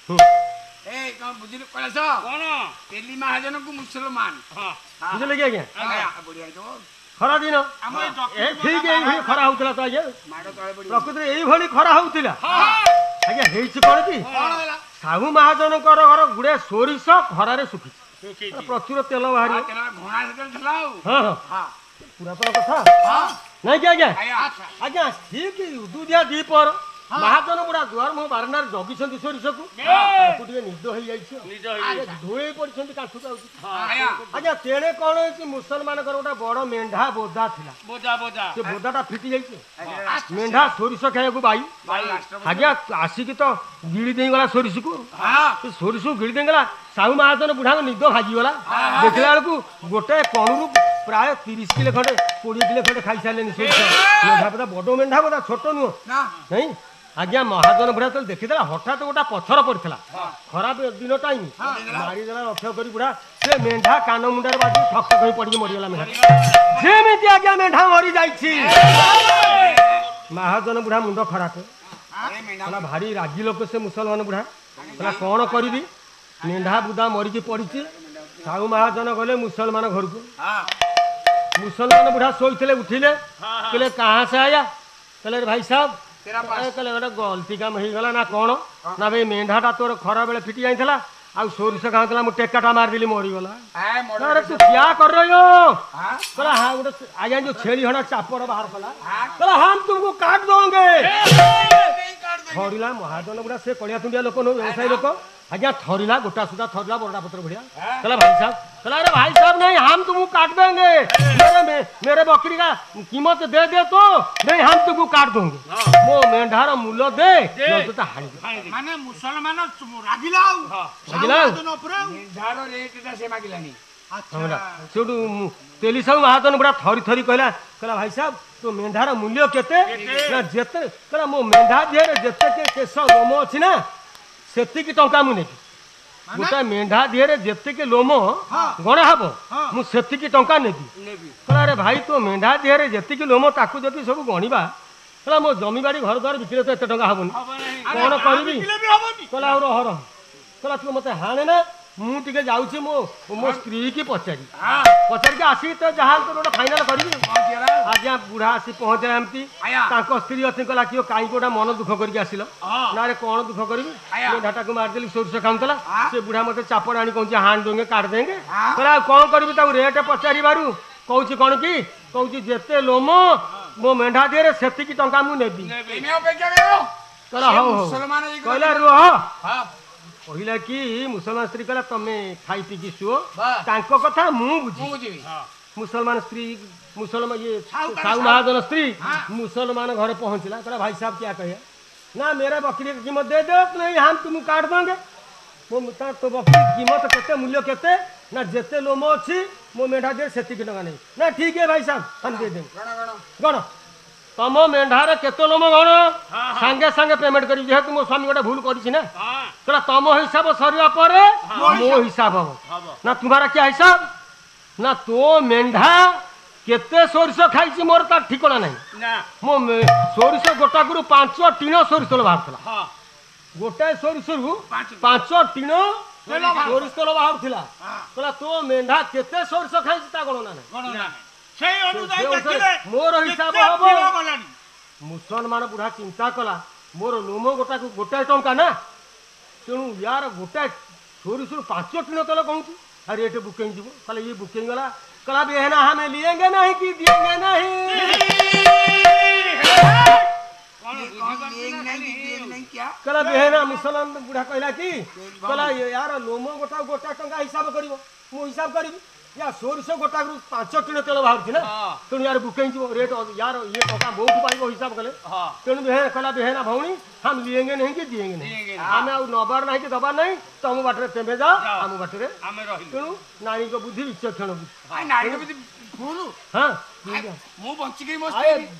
Speaker 1: ए कौन बुझिल कळस कोन तेली महाजन को मुसलमान हां
Speaker 3: बुझले कि आज्ञा
Speaker 1: आया बढ़िया तो
Speaker 3: खरा दिन ए ठीक एई खरा होतला तो आज्ञा
Speaker 1: माडो तळे पड़ी
Speaker 3: प्रकृति एई भली खरा होतला आज्ञा हेइछ कोन की
Speaker 1: कोन होला
Speaker 3: साहू महाजन घर गुड़े सोरिष खरा रे सुखी प्रचुर तेल बाहरी
Speaker 1: तेला घोणा से चलाओ
Speaker 3: हां हां
Speaker 1: हां
Speaker 3: पुरातन कथा
Speaker 1: हां
Speaker 3: नहीं कि आज्ञा
Speaker 1: आया
Speaker 3: आज्ञा ठीक दुधिया दीपर महाजन गुड़ा दुआर मुह बारंडार जगिछन्ति सोरिष को टिके निद होई जाइछ निद होई धोई पड़छन्ति काठु जाउछि
Speaker 1: आया
Speaker 3: आज्ञा तेणे कोन होइछि मुसलमान घर गोटा बड़ मेंढा बोदा थिला
Speaker 1: बोजा
Speaker 3: से बोदाटा फिटी जाइछ मेंढा सोरिष खाइବାକୁ बाई आज्ञा आसिकी तो गिड़ी देई गला सोरिष को
Speaker 1: हां
Speaker 3: से सोरिष गिड़ी देई गला साहू महाजन बुढ़ा निद भागी गला देखला बेलकू गोटे कणुरु प्राय 30 किलो खंडे 20 किलो खंडे खाई सालेनी सोरिष मेंढा बोदा बड़ मेंढा बोदा छोट नु
Speaker 1: ना
Speaker 3: नहीं आज्ञा महाजन बुढ़ा तो देखिदेला हठात गोटा पत्थर पड़ता खराब दिन टाइम मारिदेला लक्ष्य करी बुढ़ा से मेंढा कान मुंडार बाजी ठक ठक होई पड़ी मरिगला मेंढा जेमिति आज्ञा मेंढा मरी जाइछि महाजन बुढ़ा मुंड खराब कहला भारी रागी लोक से मुसलमान बुढ़ा कहला कौन करी मेंढा बुदा मरिकी पड़ी साहू महाजन गले मुसलमान घर को। मुसलमान बुढ़ा सोचते उठिले कहले कहाँ से आया? कहले भाई साहब कहले गोटे गलती काम हो गला ना कौन ना भाई मेंढाटा तोर खरा बेले फिटी जाइला आ सोरिष खाऊला मुझे टेकाटा मारदेली मरीगला। अरे तू क्या कर रही हो? कहला हाँ गोटे आज्ञा जो छेली हड़ा चापर बाहर कला कहला हम तुमको काट दोगे। थरिला महाजन गुड़ा से कड़िया तुंडिया लोक नो व्यवसायी लोक आज्ञा थरिला गोटा सुधा थरिला बरडा पत्र बढ़िया कहला भाई साहब कहला अरे भाई साहब नहीं हम तुमको काट देंगे मेरे बकरी का कीमत दे दे तो नहीं हम तुमको काट देंगे मो मेंढार मूल्य दे
Speaker 4: माने मुसलमान रागिला
Speaker 1: मेंढार रेट से मागिलानी
Speaker 3: सेठू तेली सब महाजन गुड़ा थरी थरी कहला कहला भाई साहब तो मेंढार मूल्य केते ना जेते कहला मो मेंढा दिहरे जेते के केस लोम अछि ना सेतिकी टंका मु नेबी गोटे मेंढा दिहरे जेतिकी लोम गणा हबो मु सेतिकी टंका नेबी कहला अरे भाई तो मेंढा दिहरे जेतिकी लोम ताकू जति सब गणिबा कहला मो जमी बाड़ी घर द्वार बिकिले तो एते टंका हबोनी कोन करबी कहला और हर कहला तू मते हाणे ना मु टिके जाउछी मो स्त्री की पचारी के आसी तो जहां तो गोटे फाइनल करबी आज्ञा बुढ़ा आसी पहुंचे एमती तांको स्त्री अथि कला कियो काई गोटा मन दुख करके आसिलो ना रे कोन दुख करबी मैं ढाटा को मार देली सोरस खाउतला से बुढ़ा मते चापड़ आनी कहूची हाण दोंगे काट देंगे कहला कोन करबी ताऊ रेट पचारी बारू कहूची कोन की कहूची जेते लोमो मो मेंढा दे रे सेति की टंका मु नेबी कहला हो कहला रोह कहला कि मुसलमान स्त्री कहला तमे खाई पी शुओ तांको कथा मु बुझी मुसलमान स्त्री मुसलमान ये साहू महाजन स्त्री मुसलमान घर पहुंचला कहला भाई साहब क्या कहे ना मेरा बकरी की कीमत दे दो नहीं हम तुम काट देंगे तो बकरी कीमत केते मूल्य केते ना जेते लोम अच्छी मो मेढा दे सेति की टंका नहीं ना ठीक है भाई साहब हम दे देंगे गण तम मेढार केते लोम गण सांगे सांगे पेमेंट करी जेहेतु मो स्वामी गोटे भूल करिछि ना कहला तम हिसाब सरिया परे मो हिसाब हबो ना तुम्हारा क्या हिसाब ना तो मेंढा केते सोरिष खाइछि मोर ता ठिकणा नहीं मो सोरिष गोटाकरू 5 टीण सोरिष तेल बाहरला गोटे सोरिष रु 5 टीण सोरिष तेल बाहरला कहला तो मेंढा केते सोरिष खाइछि ता गणना नहीं मोर हिसाब हम मुसलमान बुढ़ा चिंता कला मोर लोम गोटा को गोटाए टंका ना तेणु यार गोटाए सोरिष 5 टीण तेल कहूँ और रेट बुकिंग जीव कहले ये बुकिंग गला कहला बेहना हमें लिएंगे नहीं कि दिएंगे नहीं कहला बेहना मुसलमान बुढ़ा कहला कि कहला यार लोम गोटा गोटा टंका हिसाब करिवो मु हिसाब करिवि या सोरिष गोटा 5 टीण तेल बाहर ना तेणु यार बुकिंग जीव रेट यार ये टंका बहुत पाइबो हिसाब कले तेणु बेहना कहला बेहना भौणी हम लिएंगे नहीं कि दिएंगे नहीं हमें आउ नबार नहीं कि दबार नहीं तुम बाटे तेमे जा आम बाटे तेणु नारी को बुद्धि विचक्षण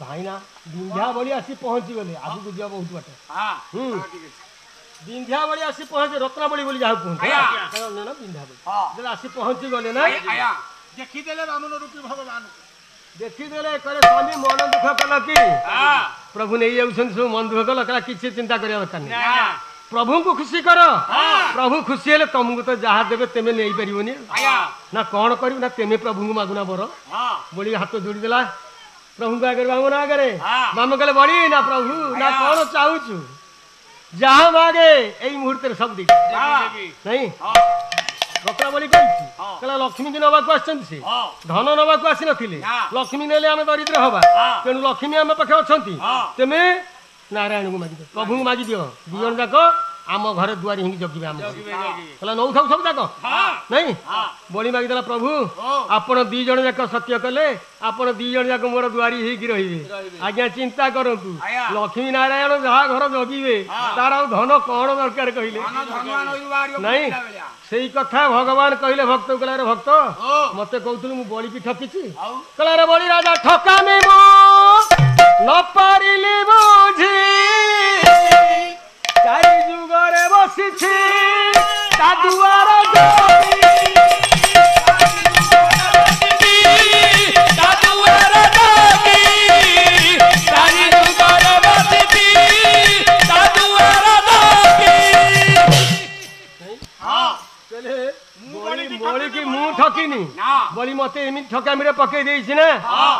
Speaker 3: भाई ना विंध्या बड़ी आसी पहुंची गले आगु को जा बहुत बाटे विंध्या बड़ी आसी पहुंचे रत्ना बड़ी बोली जा कहते ना विंध्या बड़ी आसी पहुंची गले ना
Speaker 4: देखी देले बामन रूपी भगवान
Speaker 3: देखी देले करे स्वामी मन दुख कल कि प्रभु नहीं आउछन सब मन दुख कल कला किछि चिंता करिया दरकार नहीं प्रभु को खुशी कर प्रभु खुशी हेले तुमको तो जहाँ देवे तेमे नहीं परिबोनी ना कौन करिब ना तेमे प्रभु को मागुना बर बोली हाथ जोड़ी देला प्रभु को आगे बामन आगे बामन कहले बड़ी ना प्रभु ना कौन चाहूछु जहाँ मागे एई मुहूर्त सब दी नहीं रत्ना बड़ी कही कहला लक्ष्मी की नवा को आछन से धन नवा को आसी नथिले लक्ष्मी नेले आमे दरिद्र हवा तेणु लक्ष्मी आमे पाखे अछंती तेमे नारायण को मागी प्रभु को मागी दियो दियन जाक आम घर दुआरी हिंगी जगिबे आम कहला नौ थाउ सब जाक नहीं बड़ी मागी देला प्रभु आपण दी जण जाक सत्य कले आपण दी जण जाक मोर दुआरी हिगी रहिबे आज्ञा चिंता करंतु लक्ष्मी नारायण जहा घर जगिबे तार धन कोन दरकार कहिले नहीं सेई कथा भगवान कहले भक्त कहला रे भक्त मते कहतु मु बळी की ठकिछि कहला रे बळी राजा ठका में मो न पारिले बुझी चारि जुगरे बसिछि ता दुआर मोली की ঠକିনি বলি মতে এমনি ঠকামিরে পকাই দিয়েছি না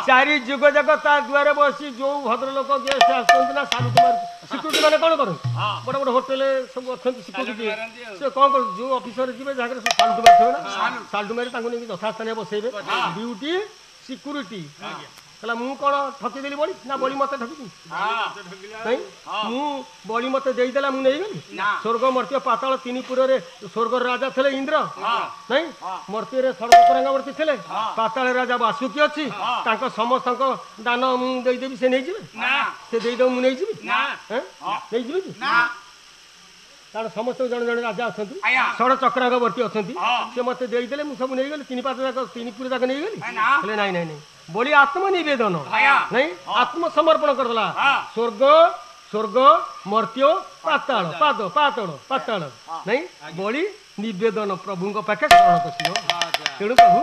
Speaker 3: চারি যুগ যাক তা দুয়ারে বসি ଯୋଉ ভদ্রলোক গেস্ট আসଛନ୍ତି না সাধু কুমার সিକ୍ୟୁରିଟି ମାନେ କ'ଣ କରନ୍ତି ବଡ଼ ବଡ଼ ହୋଟେଲ ସବୁ ଅଛନ୍ତି ସିକ୍ୟୁରିଟି ସେ କ'ଣ କରନ୍ତି ଯୋଉ ଅଫିସର ଯିବେ ଯାହାରେ ସବୁ ସାଲୁଟୁ ମାରିଥିବେ ନା ସାଲୁଟୁ ମାରି ତାଙ୍କୁ ନେଇକି ଯଥାସ୍ଥାନରେ ବସେଇବେ ଡ୍ୟୁଟି ସିକ୍ୟୁରିଟି ହେଲା ମୁଁ କ'ଣ ଠକିଦେଲି ବଳି ନା ବଳି ମତେ ଠକିଛି ନାଇଁ ମୁଁ ବଳି ମତେ ଦେଇଦେଲା ମୁଁ ନେଇଗଲି ସ୍ୱର୍ଗ ମର୍ତ୍ତ୍ୟ ପାତାଳ ତିନି ପୁରରେ ସ୍ୱର୍ଗର ରାଜା ଥିଲେ ଇନ୍ଦ୍ର ନାଇଁ ମର୍ତ୍ତ୍ୟରେ ସର୍ଗତରଙ୍ଗାବର୍ତ୍ତୀ ଥିଲେ ପାତାଳ ରାଜା ବାସୁକି ଅଛି ତାଙ୍କ ସମସ୍ତଙ୍କ ଦାନ ମୁଁ ଦେଇଦେବି ସେ ନେଇଯିବେ ସେ ଦେଇଦେବ ମୁଁ ନେଇଯିବି ନେଇଯିବି କି କାରଣ ସମସ୍ତେ ଜଣେ ଜଣେ ରାଜା ଅଛନ୍ତି ଷଡ଼ ଚକ୍ରାଙ୍ଗବର୍ତ୍ତୀ ଅଛନ୍ତି ସେ ମତେ ଦେଇଦେଲେ ମୁଁ ସବୁ ନେଇଗଲି ତିନି ପାଦ ଯାକ ତିନି ପୁର ଯାକ ନେଇଗଲି ହେଲେ ନାଇଁ ନାଇଁ ନାଇଁ বলি আত্মনিবেদন নাই আত্মসমর্পণ করলা স্বর্গ স্বর্গ মর্ত্য পাতাল পাদ পাতল পাতাল নাই বলি নিবেদন প্রভুঙ্ক পাখে শরণ পশিব তেণু প্রভু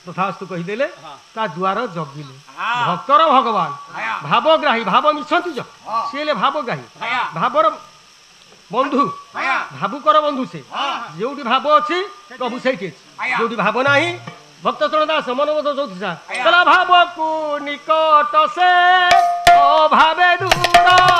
Speaker 3: তথাস্তু কহিদেলে তা দুয়ার জগিলে ভক্তর ভগবান ভাবগ্রাহী ভাব মিশନ୍ତି যে সিলে ভাবগ্রাহী ভাবর বন্ধু ভাবুকর বন্ধু সে যেউটি ভাব ଅଛି প্রভু সেইটি ଅଛି যেউটি ভাব ନାହିଁ ভক্ত চরণদাস মনোবোধ জ্যোতিষা ভাবকু নিকট সে অভাবে দূর